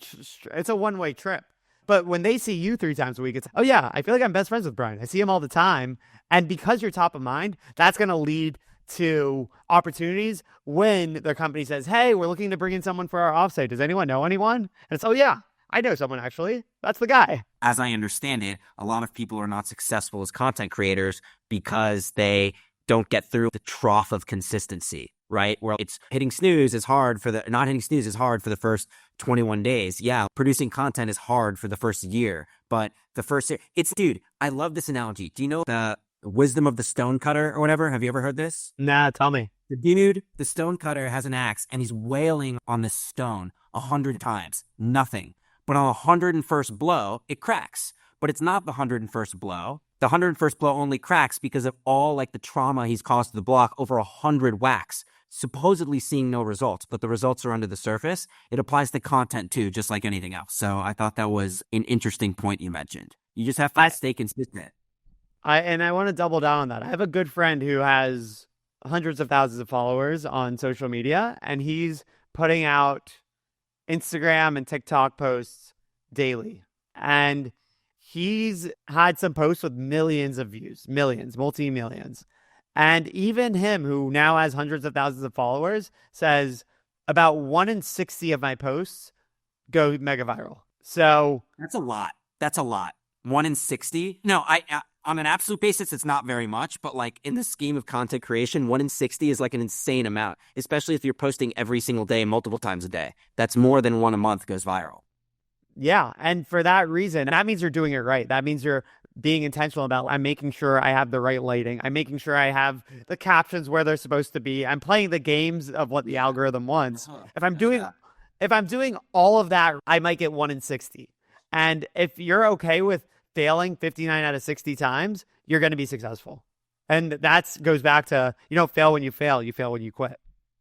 trip. But when they see you 3 times a week, it's, oh yeah, I feel like I'm best friends with Brian. I see him all the time. And because you're top of mind, that's going to lead to opportunities when their company says, hey, we're looking to bring in someone for our offsite. Does anyone know anyone? And it's, oh yeah, I know someone actually. That's the guy. As I understand it, a lot of people are not successful as content creators because they don't get through the trough of consistency, right? Where it's not hitting snooze is hard for the first 21 days. Yeah, producing content is hard for the first year, but the first year, dude, I love this analogy. Do you know the wisdom of the stone cutter or whatever? Have you ever heard this? Nah, tell me. The stone cutter has an axe and he's wailing on this stone 100 times. Nothing. But on the 101st blow, it cracks. But it's not the 101st blow. The 101st blow only cracks because of all like the trauma he's caused to the block over 100 whacks, supposedly seeing no results, but the results are under the surface. It applies to content too, just like anything else. So I thought that was an interesting point you mentioned. You just have to stay consistent. I want to double down on that. I have a good friend who has hundreds of thousands of followers on social media, and he's putting out Instagram and TikTok posts daily. And he's had some posts with millions of views, multi-millions. And even him, who now has hundreds of thousands of followers, says about 1 in 60 of my posts go mega viral. So that's a lot. 1 in 60? No, I on an absolute basis, it's not very much, but like in the scheme of content creation, 1 in 60 is like an insane amount, especially if you're posting every single day, multiple times a day. That's more than 1 a month goes viral. Yeah. And for that reason, that means you're doing it right. That means you're being intentional about, I'm making sure I have the right lighting. I'm making sure I have the captions where they're supposed to be. I'm playing the games of what the algorithm wants. If I'm doing all of that, I might get 1 in 60. And if you're okay with failing 59 out of 60 times, you're going to be successful. And that goes back to, you don't fail when you fail. You fail when you quit.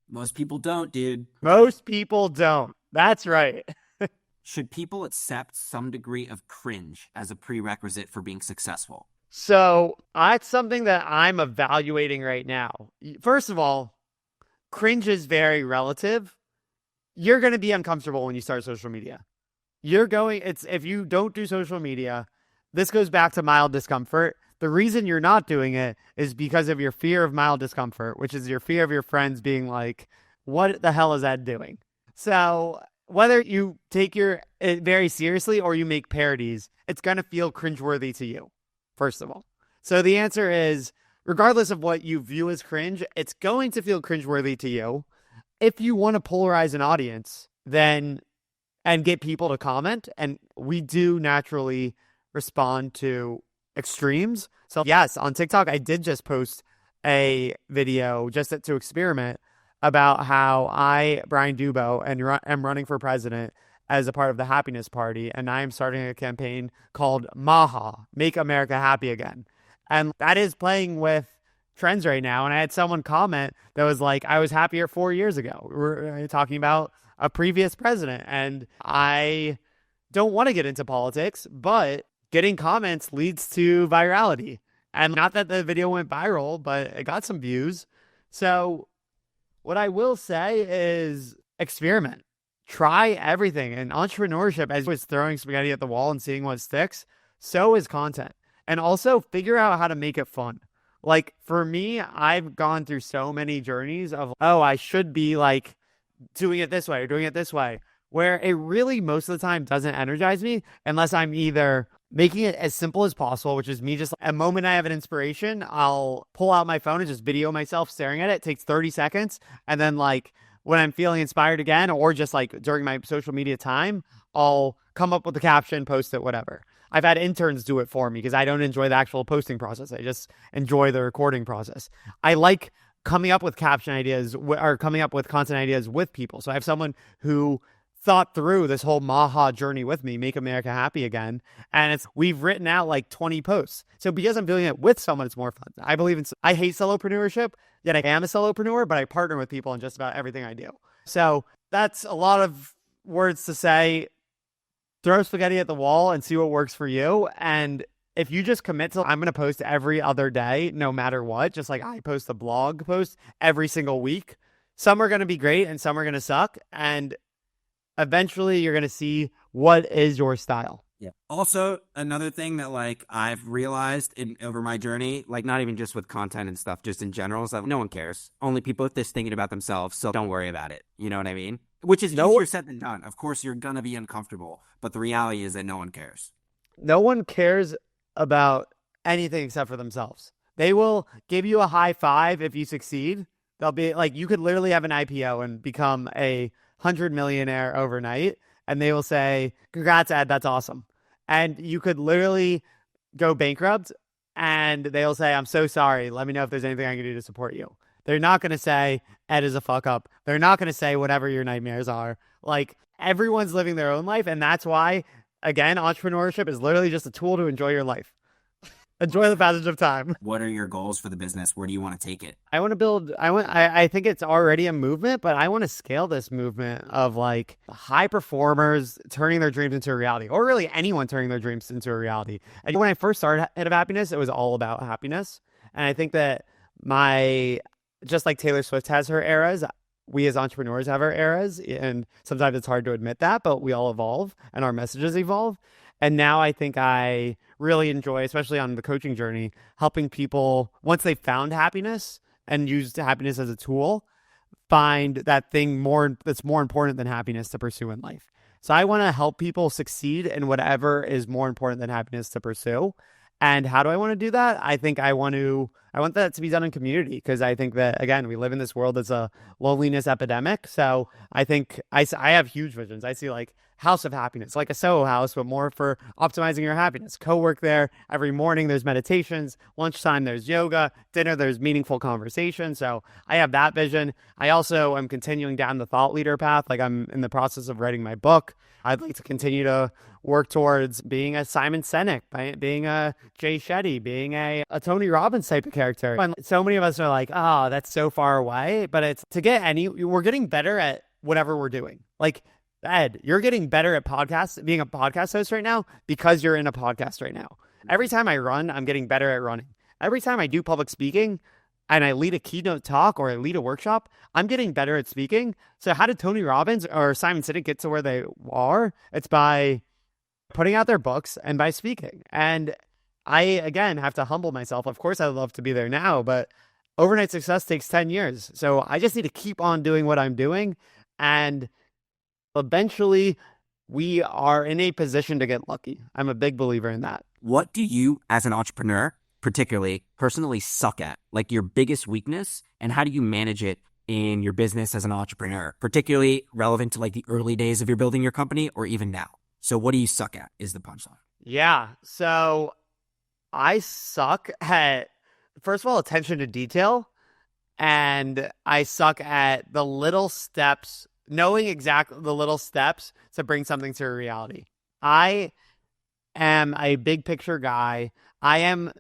Most people don't, dude. Most people don't. That's right. Should people accept some degree of cringe as a prerequisite for being successful? So that's something that I'm evaluating right now. First of all, cringe is very relative. You're going to be uncomfortable when you start social media. If you don't do social media, this goes back to mild discomfort. the reason you're not doing it is because of your fear of mild discomfort, which is your fear of your friends being like, what the hell is Ed doing? So whether you take it very seriously or you make parodies, it's going to feel cringeworthy to you, first of all. So the answer is, regardless of what you view as cringe, it's going to feel cringeworthy to you. If you want to polarize an audience, then and get people to comment, and we do naturally respond to extremes. So yes, on TikTok, I did just post a video just to experiment about how Brian Dubow, am running for president as a part of the Happiness Party, and I am starting a campaign called MAHA, Make America Happy Again. And that is playing with trends right now. And I had someone comment that was like, I was happier 4 years ago. We're talking about a previous president. And I don't want to get into politics, but getting comments leads to virality. And not that the video went viral, but it got some views. So what I will say is experiment. Try everything. And entrepreneurship, as is throwing spaghetti at the wall and seeing what sticks, so is content. And also figure out how to make it fun. Like for me, I've gone through so many journeys of, oh, I should be like doing it this way or doing it this way, where it really most of the time doesn't energize me unless I'm either making it as simple as possible, which is me just a moment I have an inspiration, I'll pull out my phone and just video myself staring at it. It takes 30 seconds. And then like when I'm feeling inspired again, or just like during my social media time, I'll come up with the caption, post it, whatever. I've had interns do it for me because I don't enjoy the actual posting process. I just enjoy the recording process. I like coming up with caption ideas or coming up with content ideas with people. So I have someone who thought through this whole MAHA journey with me, Make America Happy Again. And we've written out like 20 posts. So because I'm doing it with someone, it's more fun. I hate solopreneurship, yet I am a solopreneur, but I partner with people in just about everything I do. So that's a lot of words to say. Throw spaghetti at the wall and see what works for you. And if you just commit to, I'm going to post every other day, no matter what, just like I post a blog post every single week. Some are going to be great and some are going to suck. And eventually you're going to see what is your style. Yeah. Also, another thing that like I've realized over my journey, like not even just with content and stuff, just in general, is that no one cares. Only people are just thinking about themselves. So don't worry about it. You know what I mean? Which is easier said than done. Of course, you're going to be uncomfortable. But the reality is that no one cares. No one cares about anything except for themselves. They will give you a high five if you succeed. They'll be like, you could literally have an IPO and become a 100 millionaire overnight. And they will say, congrats, Ed, that's awesome. And you could literally go bankrupt and they'll say, I'm so sorry. Let me know if there's anything I can do to support you. They're not going to say Ed is a fuck up. They're not going to say whatever your nightmares are. Like everyone's living their own life. And that's why, again, entrepreneurship is literally just a tool to enjoy your life. Enjoy the passage of time. What are your goals for the business? Where do you want to take it? I think it's already a movement, but I want to scale this movement of like high performers turning their dreams into a reality, or really anyone turning their dreams into a reality. And when I first started Head of Happiness, it was all about happiness. And I think that just like Taylor Swift has her eras, we as entrepreneurs have our eras. And sometimes it's hard to admit that, but we all evolve and our messages evolve. And now I think I really enjoy, especially on the coaching journey, helping people, once they've found happiness and used happiness as a tool, find that thing that's more important than happiness to pursue in life. So I want to help people succeed in whatever is more important than happiness to pursue. And how do I want to do that? I think I want that to be done in community, because I think that, again, we live in this world that's a loneliness epidemic. So I think I have huge visions. I see like House of Happiness, like a Soho house, but more for optimizing your happiness. Co-work there every morning. There's meditations. Lunchtime, there's yoga. Dinner, there's meaningful conversation. So I have that vision. I also am continuing down the thought leader path. Like I'm in the process of writing my book. I'd like to continue to work towards being a Simon Sinek, being a Jay Shetty, being a Tony Robbins type of character. And so many of us are like, oh, that's so far away. But we're getting better at whatever we're doing. Like, Ed, you're getting better at being a podcast host right now because you're in a podcast right now. Every time I run, I'm getting better at running. Every time I do public speaking and I lead a keynote talk or I lead a workshop, I'm getting better at speaking. So how did Tony Robbins or Simon Sinek get to where they are? It's by putting out their books and by speaking. And I, again, have to humble myself. Of course, I'd love to be there now, but overnight success takes 10 years. So I just need to keep on doing what I'm doing. And eventually, we are in a position to get lucky. I'm a big believer in that. What do you, as an entrepreneur, particularly personally suck at? Like your biggest weakness, and how do you manage it in your business as an entrepreneur, particularly relevant to like the early days of your building your company or even now? So what do you suck at is the punchline. Yeah. So I suck at, first of all, attention to detail. And I suck at the little steps, knowing exactly the little steps to bring something to reality. I am a big picture guy. I am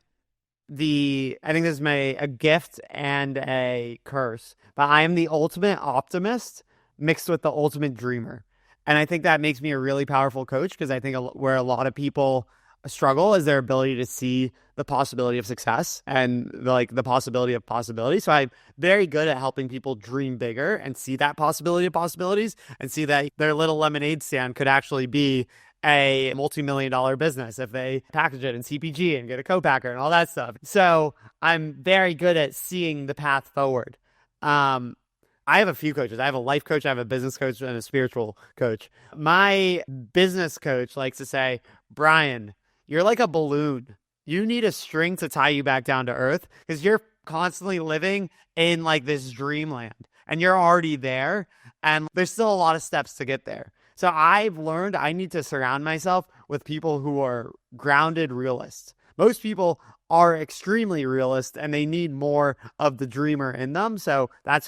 I think this is a gift and a curse, but I am the ultimate optimist mixed with the ultimate dreamer. And I think that makes me a really powerful coach because I think where a lot of people struggle is their ability to see the possibility of success and the possibility of possibility. So I'm very good at helping people dream bigger and see that possibility of possibilities and see that their little lemonade stand could actually be a multi-million dollar business if they package it in CPG and get a co-packer and all that stuff. So I'm very good at seeing the path forward. I have a few coaches. I have a life coach, I have a business coach, and a spiritual coach. My business coach likes to say, Brian, you're like a balloon. You need a string to tie you back down to earth because you're constantly living in like this dreamland and you're already there. And there's still a lot of steps to get there. So I've learned I need to surround myself with people who are grounded realists. Most people are extremely realist and they need more of the dreamer in them. So I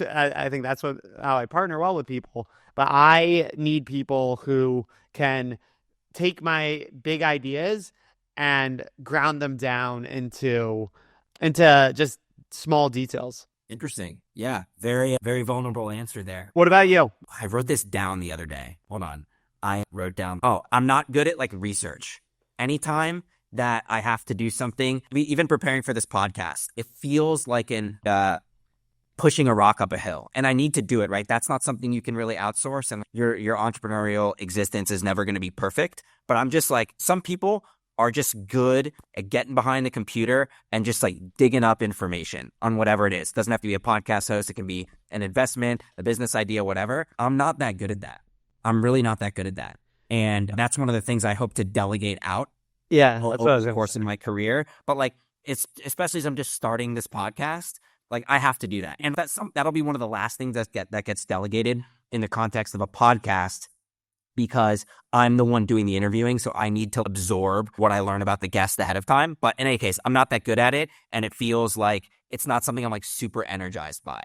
think that's how I partner well with people. But I need people who can take my big ideas and ground them down into just small details. Interesting. Yeah. Very, very vulnerable answer there. What about you? I wrote this down the other day. Hold on. I wrote down, I'm not good at like research. Anytime that I have to do something, even preparing for this podcast, it feels like pushing a rock up a hill, and I need to do it, right? That's not something you can really outsource, and your entrepreneurial existence is never going to be perfect. But I'm just like, some people are just good at getting behind the computer and just like digging up information on whatever it is. It doesn't have to be a podcast host. It can be an investment, a business idea, whatever. I'm not that good at that. I'm really not that good at that. And that's one of the things I hope to delegate out. Yeah, that's over the course in my career. But like, it's especially as I'm just starting this podcast, like I have to do that. And that'll be one of the last things that gets delegated in the context of a podcast, because I'm the one doing the interviewing. So I need to absorb what I learn about the guest ahead of time. But in any case, I'm not that good at it. And it feels like it's not something I'm like super energized by.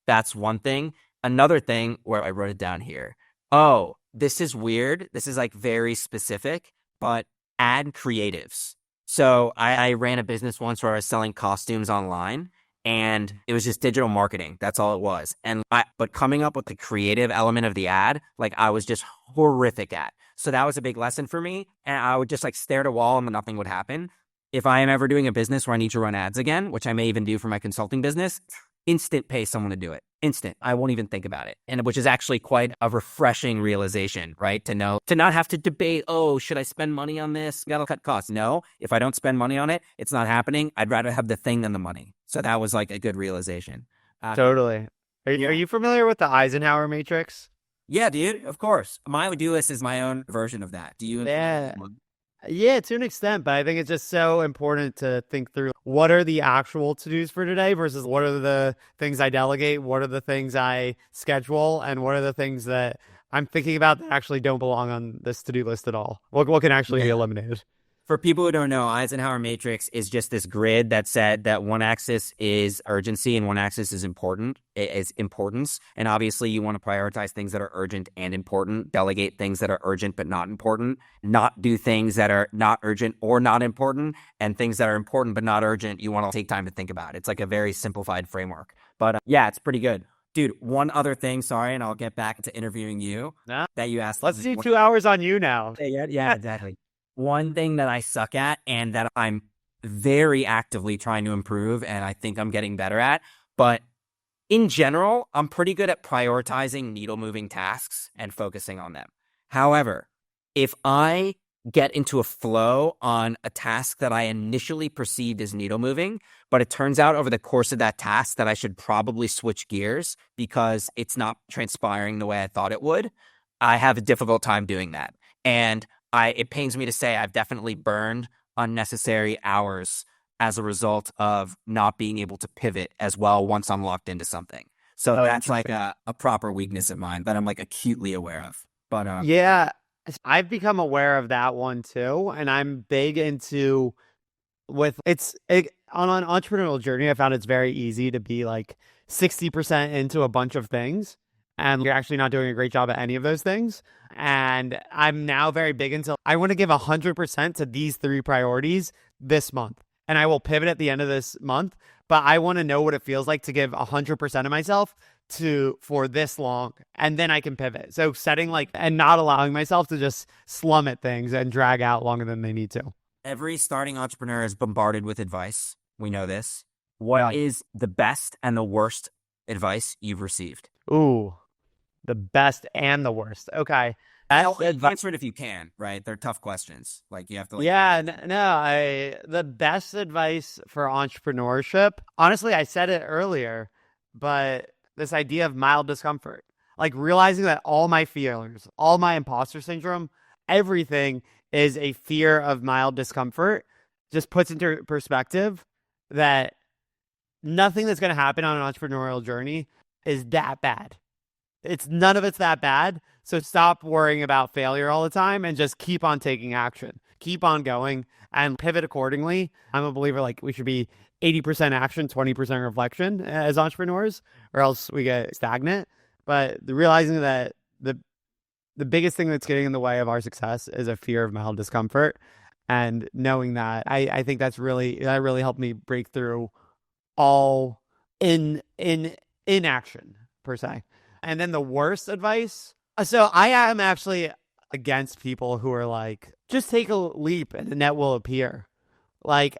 That's one thing. Another thing where I wrote it down here. Oh, this is weird. This is like very specific, but ad creatives. So I ran a business once where I was selling costumes online, and it was just digital marketing. That's all it was. But coming up with the creative element of the ad, like I was just horrific at. So that was a big lesson for me. And I would just like stare at a wall and nothing would happen. If I am ever doing a business where I need to run ads again, which I may even do for my consulting business, instant pay someone to do it. Instant. I won't even think about it. And which is actually quite a refreshing realization, right? To know, to not have to debate, should I spend money on this? Gotta cut costs. No, if I don't spend money on it, it's not happening. I'd rather have the thing than the money. So that was like a good realization. Totally. Are you familiar with the Eisenhower matrix? Yeah, dude, of course. My to-do list is my own version of that. Do you? Yeah, to an extent, but I think it's just so important to think through what are the actual to-dos for today versus what are the things I delegate, what are the things I schedule, and what are the things that I'm thinking about that actually don't belong on this to-do list at all. What can actually be eliminated? For people who don't know, Eisenhower matrix is just this grid that said that one axis is urgency and one axis is importance. And obviously you want to prioritize things that are urgent and important, delegate things that are urgent but not important, not do things that are not urgent or not important, and things that are important but not urgent, you want to take time to think about. It's like a very simplified framework. But yeah, it's pretty good. Dude, one other thing, sorry, and I'll get back to interviewing you that you asked. Let's do 2 hours on you now. Yeah, exactly. One thing that I suck at and that I'm very actively trying to improve, and I think I'm getting better at, but in general, I'm pretty good at prioritizing needle-moving tasks and focusing on them. However, if I get into a flow on a task that I initially perceived as needle moving, but it turns out over the course of that task that I should probably switch gears because it's not transpiring the way I thought it would. I have a difficult time doing that. And it pains me to say I've definitely burned unnecessary hours as a result of not being able to pivot as well once I'm locked into something. So Oh, that's like interesting. a proper weakness of mine that I'm like acutely aware of. But Yeah, I've become aware of that one too, and I'm big into on an entrepreneurial journey. I found it's very easy to be like 60% into a bunch of things, and you're actually not doing a great job at any of those things. And I'm now very big into I want to give 100% to these three priorities this month, and I will pivot at the end of this month. But I want to know what it feels like to give 100% of myself to for this long, and then I can pivot. So setting like and not allowing myself to just slum at things and drag out longer than they need to. every starting entrepreneur is bombarded with advice. We know this. Yeah. What is the best and the worst advice you've received? Ooh, the best and the worst. Okay. Best advice. Answer it if you can, right? They're tough questions. Like you have to like Yeah, no, the best advice for entrepreneurship. Honestly, I said it earlier, but this idea of mild discomfort, like realizing that all my feelings, all my imposter syndrome, everything is a fear of mild discomfort, just puts into perspective that nothing that's going to happen on an entrepreneurial journey is that bad. It's none of it's that bad. So stop worrying about failure all the time and just keep on taking action. Keep on going and pivot accordingly. I'm a believer like we should be 80% action, 20% reflection as entrepreneurs, or else we get stagnant. But realizing that the biggest thing that's getting in the way of our success is a fear of mild discomfort. And knowing that, I think that really helped me break through all in action per se. And then the worst advice. So I am actually against people who are like, just take a leap and the net will appear. Like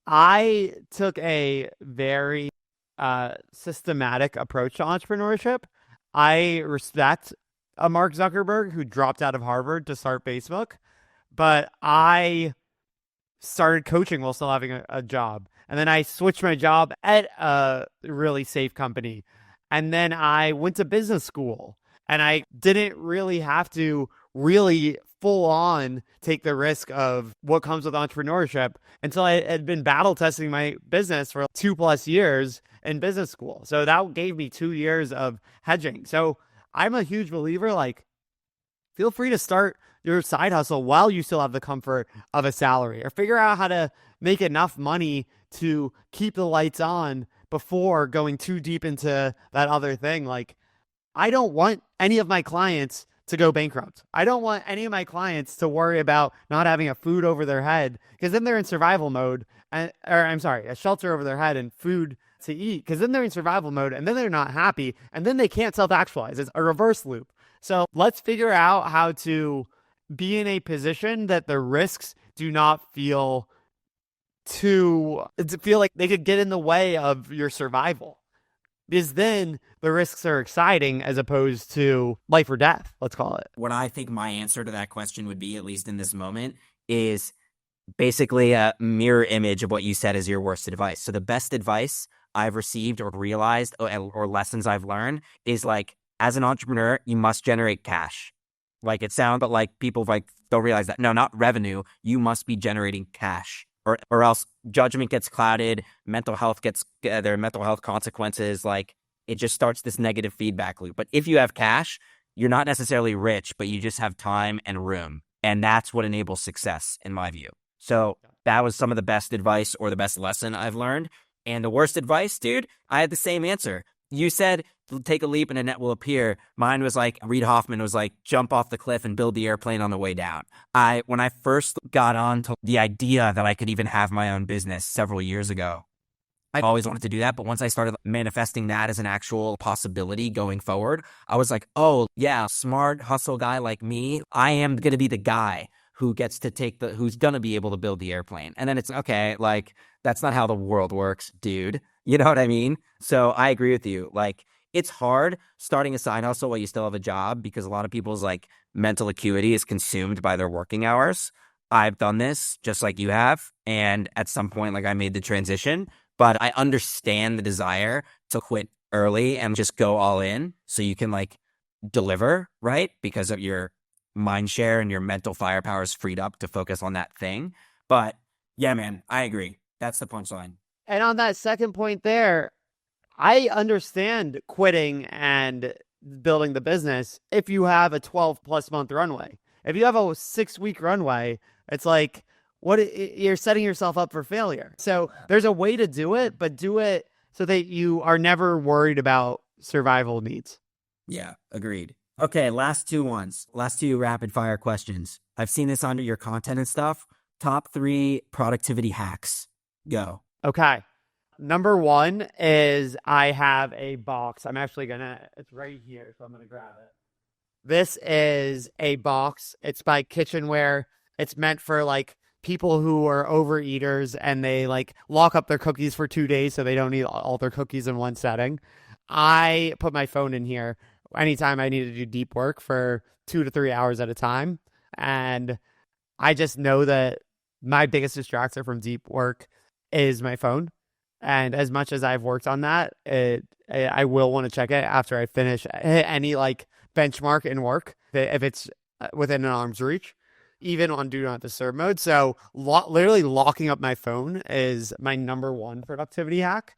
I took a very systematic approach to entrepreneurship. I respect a Mark Zuckerberg who dropped out of Harvard to start Facebook, but I started coaching while still having a job. And then I switched my job at a really safe company. And then I went to business school and I didn't really have to really full on take the risk of what comes with entrepreneurship until I had been battle testing my business for 2+ years in business school. So that gave me 2 years of hedging. So I'm a huge believer, like, feel free to start your side hustle while you still have the comfort of a salary, or figure out how to make enough money to keep the lights on before going too deep into that other thing. Like, I don't want any of my clients to go bankrupt. I don't want any of my clients to worry about not having a food over their head, because then they're in survival mode, or I'm sorry, a shelter over their head and food to eat, because then they're in survival mode and then they're not happy and then they can't self-actualize. It's a reverse loop. So let's figure out how to be in a position that the risks do not feel to feel like they could get in the way of your survival. Because then the risks are exciting as opposed to life or death, let's call it. what I think my answer to that question would be, at least in this moment, is basically a mirror image of what you said as your worst advice. So the best advice I've received or realized or lessons I've learned is like, as an entrepreneur, you must generate cash. Like it sounds, but like people like don't realize that. No, not revenue. You must be generating cash, or else judgment gets clouded. Mental health gets there are mental health consequences. Like it just starts this negative feedback loop. But if you have cash, you're not necessarily rich, but you just have time and room, and that's what enables success, in my view. So that was some of the best advice or the best lesson I've learned. And the worst advice, dude, I had the same answer. You said take a leap and a net will appear. Mine was like, Reid Hoffman was like, jump off the cliff and build the airplane on the way down. When I first got on to the idea that I could even have my own business several years ago, I always wanted to do that. But once I started manifesting that as an actual possibility going forward, I was like, oh yeah, smart hustle guy like me, I am going to be the guy who gets to who's going to be able to build the airplane. And then it's okay, like, that's not how the world works, dude. You know what I mean? So I agree with you. Like, it's hard starting a side hustle while you still have a job, because a lot of people's like mental acuity is consumed by their working hours. I've done this just like you have. And at some point, like I made the transition, but I understand the desire to quit early and just go all in so you can like deliver, right? Because of your mind share and your mental firepower is freed up to focus on that thing. But yeah, man, I agree. That's the punchline. And on that second point there, I understand quitting and building the business if you have a 12 plus month runway. If you have a 6 week runway, it's like you're setting yourself up for failure. So there's a way to do it, but do it so that you are never worried about survival needs. Yeah, agreed. Okay, last two rapid fire questions. I've seen this under your content and stuff. Top 3 productivity hacks. Go. Okay. Number 1 is I have a box. It's right here, so I'm going to grab it. This is a box. It's by Kitchenware. It's meant for like people who are overeaters and they like lock up their cookies for 2 days so they don't eat all their cookies in one setting. I put my phone in here anytime I need to do deep work for 2 to 3 hours at a time. And I just know that my biggest distractor from deep work is my phone. And as much as I've worked on that, I will want to check it after I finish any like benchmark in work, if it's within an arm's reach, even on do not disturb mode. So literally locking up my phone is my number 1 productivity hack.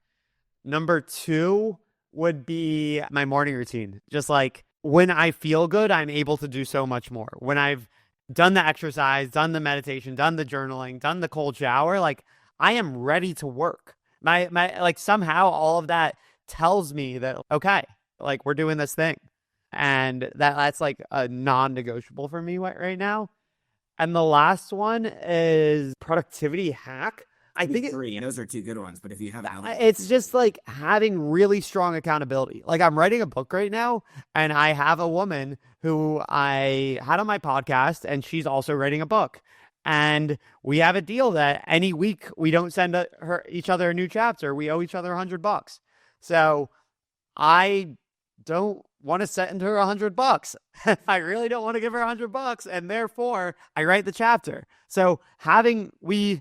Number 2 would be my morning routine. Just like when I feel good, I'm able to do so much more. When I've done the exercise, done the meditation, done the journaling, done the cold shower, like I am ready to work. My like somehow all of that tells me that, okay, like we're doing this thing. And that's like a non-negotiable for me right now. And the last one is productivity hack. I think 3, and those are 2 good ones, but if you have it's just like having really strong accountability. Like I'm writing a book right now and I have a woman who I had on my podcast and she's also writing a book. And we have a deal that any week we don't send each other a new chapter. We owe each other $100. So I don't want to send her $100. I really don't want to give her $100, and therefore I write the chapter. So we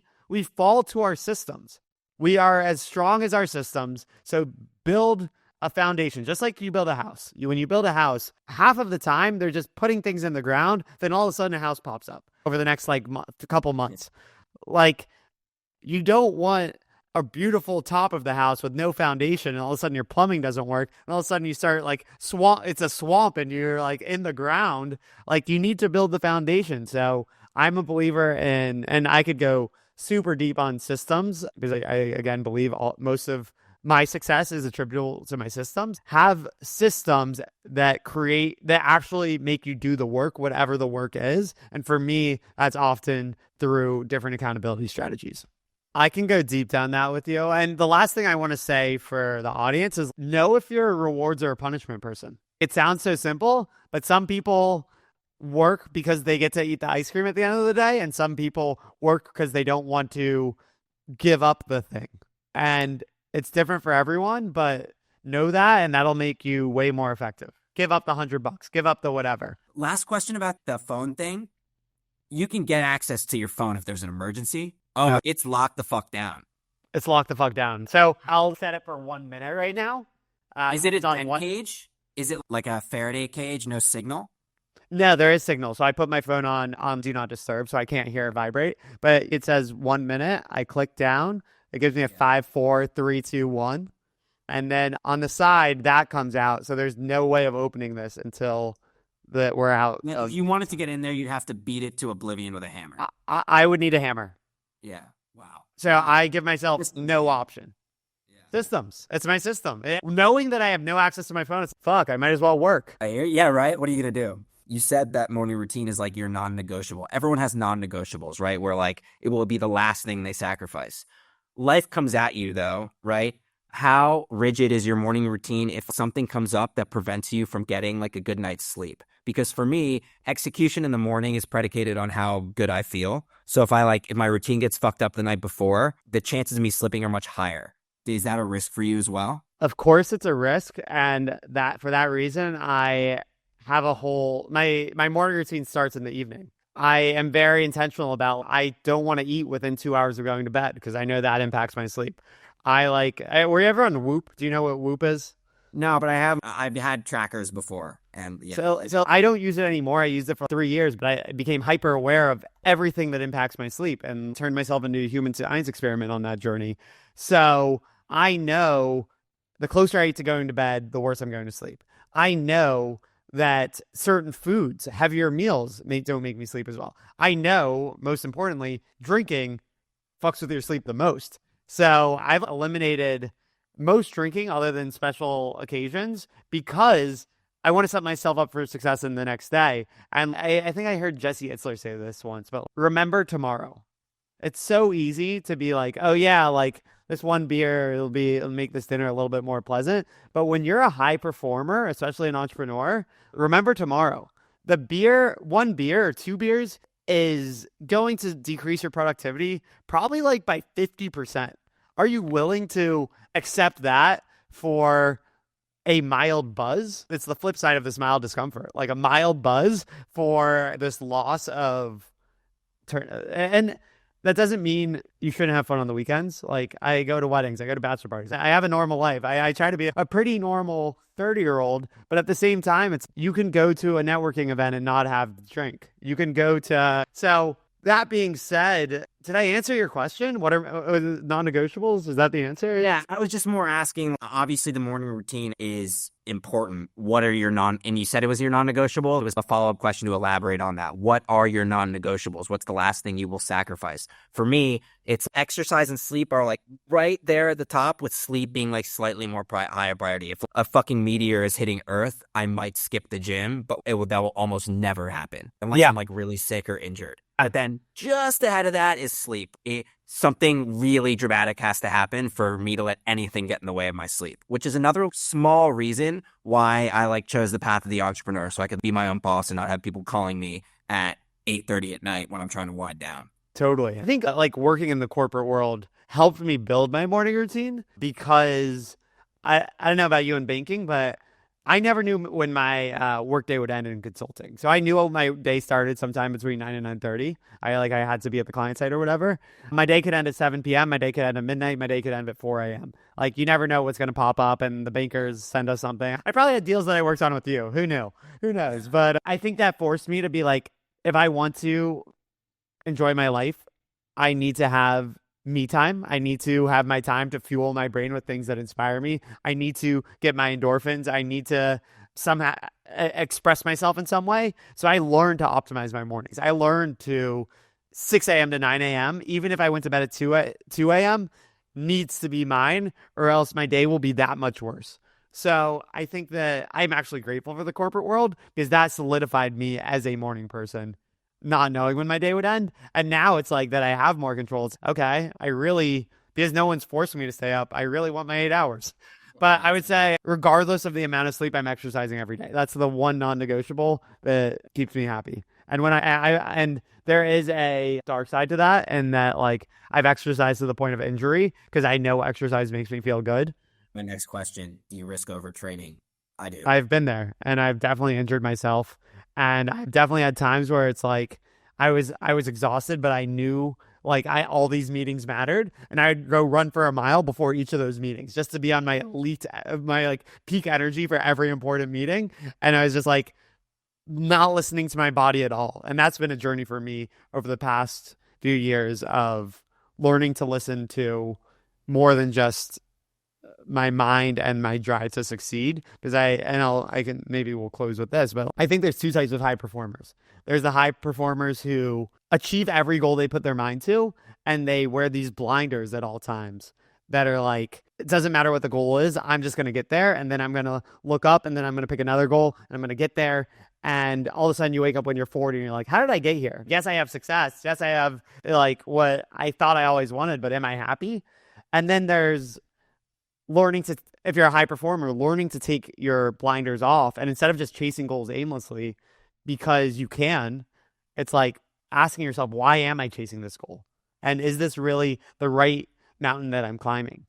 fall to our systems. We are as strong as our systems. So build a foundation, just like you build a house. When you build a house, half of the time they're just putting things in the ground. Then all of a sudden a house pops up over the next like couple months. Like you don't want a beautiful top of the house with no foundation, and all of a sudden your plumbing doesn't work, and all of a sudden you start like it's a swamp and you're like in the ground. Like you need to build the foundation. So I'm a believer in, and I could go super deep on systems because I again believe most of my success is attributable to my systems. Have systems that actually make you do the work, whatever the work is. And for me, that's often through different accountability strategies. I can go deep down that with you. And the last thing I want to say for the audience is know if you're a rewards or a punishment person. It sounds so simple, but some people work because they get to eat the ice cream at the end of the day, and some people work because they don't want to give up the thing. And it's different for everyone, but know that, and that'll make you way more effective. Give up the $100, give up the whatever. Last question about the phone thing. You can get access to your phone if there's an emergency. Oh, it's locked the fuck down. It's locked the fuck down. So I'll set it for 1 minute right now. Is it a tent cage? Is it like a Faraday cage, no signal? No, there is signal. So I put my phone on do not disturb, so I can't hear it vibrate. But it says 1 minute. I click down. It gives me a 5, 4, 3, 2, 1. And then on the side, that comes out. So there's no way of opening this until we're out. If you wanted to get in there, you'd have to beat it to oblivion with a hammer. I would need a hammer. Yeah. Wow. So I give myself no option. Yeah. Systems. It's my system. Knowing that I have no access to my phone, it's fuck. I might as well work. Yeah, right? What are you going to do? You said that morning routine is like your non-negotiable. Everyone has non-negotiables, right? Where like it will be the last thing they sacrifice. Life comes at you though, right? How rigid is your morning routine if something comes up that prevents you from getting like a good night's sleep? Because for me, execution in the morning is predicated on how good I feel. So if my routine gets fucked up the night before, the chances of me slipping are much higher. Is that a risk for you as well? Of course it's a risk. And that for that reason, I have my morning routine starts in the evening. I am very intentional about I don't want to eat within 2 hours of going to bed because I know that impacts my sleep. Were you ever on Whoop? Do you know what Whoop is? No, but I've had trackers before, and yeah. So I don't use it anymore. I used it for 3 years, but I became hyper aware of everything that impacts my sleep and turned myself into a human science experiment on that journey. So I know the closer I eat to going to bed, the worse I'm going to sleep. I know that certain foods, heavier meals, don't make me sleep as well. I know, most importantly, drinking fucks with your sleep the most. So I've eliminated most drinking other than special occasions because I want to set myself up for success in the next day. And I think I heard Jesse Itzler say this once, but remember tomorrow. It's so easy to be like, oh yeah, like this one beer, it'll make this dinner a little bit more pleasant. But when you're a high performer, especially an entrepreneur, remember tomorrow. One beer or two beers is going to decrease your productivity probably like by 50%. Are you willing to accept that for a mild buzz? It's the flip side of this mild discomfort, like a mild buzz for this loss of turn. And that doesn't mean you shouldn't have fun on the weekends. Like I go to weddings, I go to bachelor parties. I have a normal life. I try to be a pretty normal 30-year-old, but at the same time, you can go to a networking event and not have the drink. You can go to, so that being said, did I answer your question? What are non-negotiables? Is that the answer? Yeah, I was just more asking, obviously the morning routine is important. What are your and you said it was your non-negotiable. It was a follow-up question to elaborate on that. What are your non-negotiables? What's the last thing you will sacrifice? For me, it's exercise and sleep are like right there at the top, with sleep being like slightly more higher priority. If a fucking meteor is hitting Earth, I might skip the gym, but that will almost never happen unless I'm like really sick or injured. But then just ahead of that is sleep. Something really dramatic has to happen for me to let anything get in the way of my sleep, which is another small reason why I chose the path of the entrepreneur, so I could be my own boss and not have people calling me at 8:30 at night when I'm trying to wind down. Totally. I think like working in the corporate world helped me build my morning routine because I don't know about you in banking, but I never knew when my workday would end in consulting. So I knew my day started sometime between 9 and 9:30. I had to be at the client site or whatever. My day could end at 7 p.m. My day could end at midnight. My day could end at 4 a.m. Like you never know what's going to pop up and the bankers send us something. I probably had deals that I worked on with you. Who knew? Who knows? But I think that forced me to be like, if I want to enjoy my life, I need to have me time. I need to have my time to fuel my brain with things that inspire me. I need to get my endorphins. I need to somehow express myself in some way. So I learned to optimize my mornings. I learned to 6 a.m. to 9 a.m., even if I went to bed at 2 a.m., needs to be mine, or else my day will be that much worse. So I think that I'm actually grateful for the corporate world because that solidified me as a morning person, not knowing when my day would end. And now it's like that I have more control. It's okay. Because no one's forcing me to stay up, I really want my 8 hours. But I would say, regardless of the amount of sleep, I'm exercising every day. That's the one non-negotiable that keeps me happy. And when and there is a dark side to that, and that like I've exercised to the point of injury because I know exercise makes me feel good. My next question, do you risk overtraining? I do. I've been there, and I've definitely injured myself. And I've definitely had times where it's like I was exhausted, but I knew like all these meetings mattered, and I'd go run for a mile before each of those meetings just to be on my peak energy for every important meeting. And I was just like not listening to my body at all. And that's been a journey for me over the past few years of learning to listen to more than just my mind and my drive to succeed. Because we'll close with this, but I think there's two types of high performers. There's the high performers who achieve every goal they put their mind to, and they wear these blinders at all times that are like, it doesn't matter what the goal is, I'm just going to get there, and then I'm going to look up, and then I'm going to pick another goal, and I'm going to get there. And all of a sudden you wake up when you're 40 and you're like, how did I get here? Yes, I have success. Yes, I have like what I thought I always wanted, but am I happy? And then there's if you're a high performer, learning to take your blinders off, and instead of just chasing goals aimlessly because you can, it's like asking yourself, why am I chasing this goal? And is this really the right mountain that I'm climbing?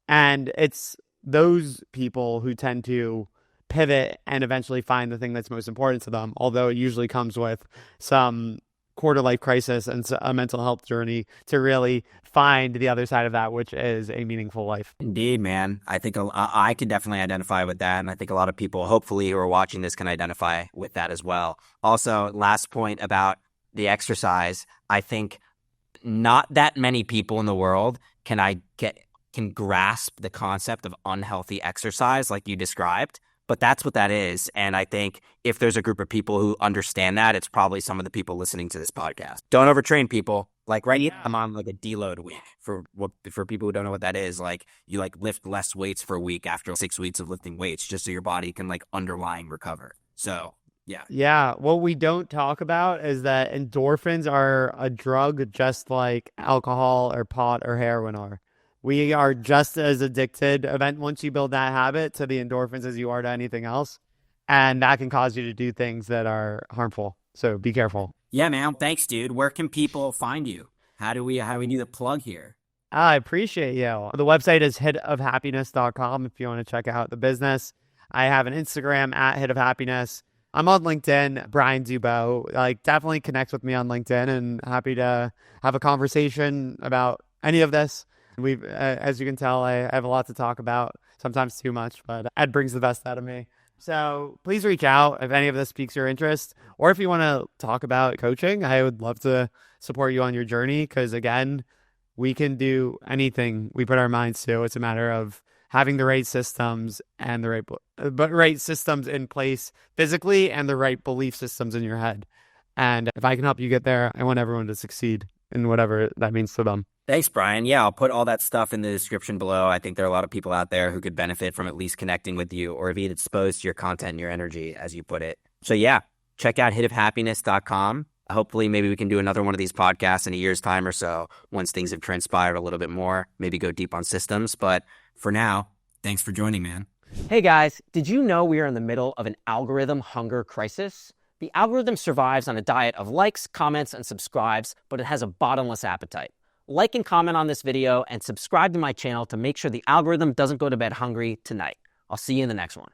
And it's those people who tend to pivot and eventually find the thing that's most important to them, although it usually comes with some quarter life crisis and a mental health journey to really find the other side of that, which is a meaningful life. Indeed, man. I think I can definitely identify with that. And I think a lot of people, hopefully, who are watching this can identify with that as well. Also, last point about the exercise, I think not that many people in the world can grasp the concept of unhealthy exercise like you described. But that's what that is. And I think if there's a group of people who understand that, it's probably some of the people listening to this podcast. Don't overtrain people. Like right now, I'm on like a deload week for people who don't know what that is. Like you like lift less weights for a week after 6 weeks of lifting weights, just so your body can like underlying recover. So yeah. Yeah. What we don't talk about is that endorphins are a drug just like alcohol or pot or heroin are. We are just as addicted once you build that habit to the endorphins as you are to anything else. And that can cause you to do things that are harmful. So be careful. Yeah, man. Thanks, dude. Where can people find you? How do we do the plug here? I appreciate you. The website is hitofhappiness.com if you want to check out the business. I have an Instagram at hitofhappiness. I'm on LinkedIn, Brian Dubow. Like, definitely connect with me on LinkedIn, and happy to have a conversation about any of this. As you can tell, I have a lot to talk about, sometimes too much, but Ed brings the best out of me. So please reach out if any of this piques your interest, or if you want to talk about coaching. I would love to support you on your journey because, again, we can do anything we put our minds to. It's a matter of having the right systems and the right systems in place physically and the right belief systems in your head. And if I can help you get there, I want everyone to succeed in whatever that means to them. Thanks, Brian. Yeah, I'll put all that stuff in the description below. I think there are a lot of people out there who could benefit from at least connecting with you or being exposed to your content and your energy, as you put it. So yeah, check out hitofhappiness.com. Hopefully, maybe we can do another one of these podcasts in a year's time or so once things have transpired a little bit more, maybe go deep on systems. But for now, thanks for joining, man. Hey guys, did you know we are in the middle of an algorithm hunger crisis? The algorithm survives on a diet of likes, comments, and subscribes, but it has a bottomless appetite. Like and comment on this video and subscribe to my channel to make sure the algorithm doesn't go to bed hungry tonight. I'll see you in the next one.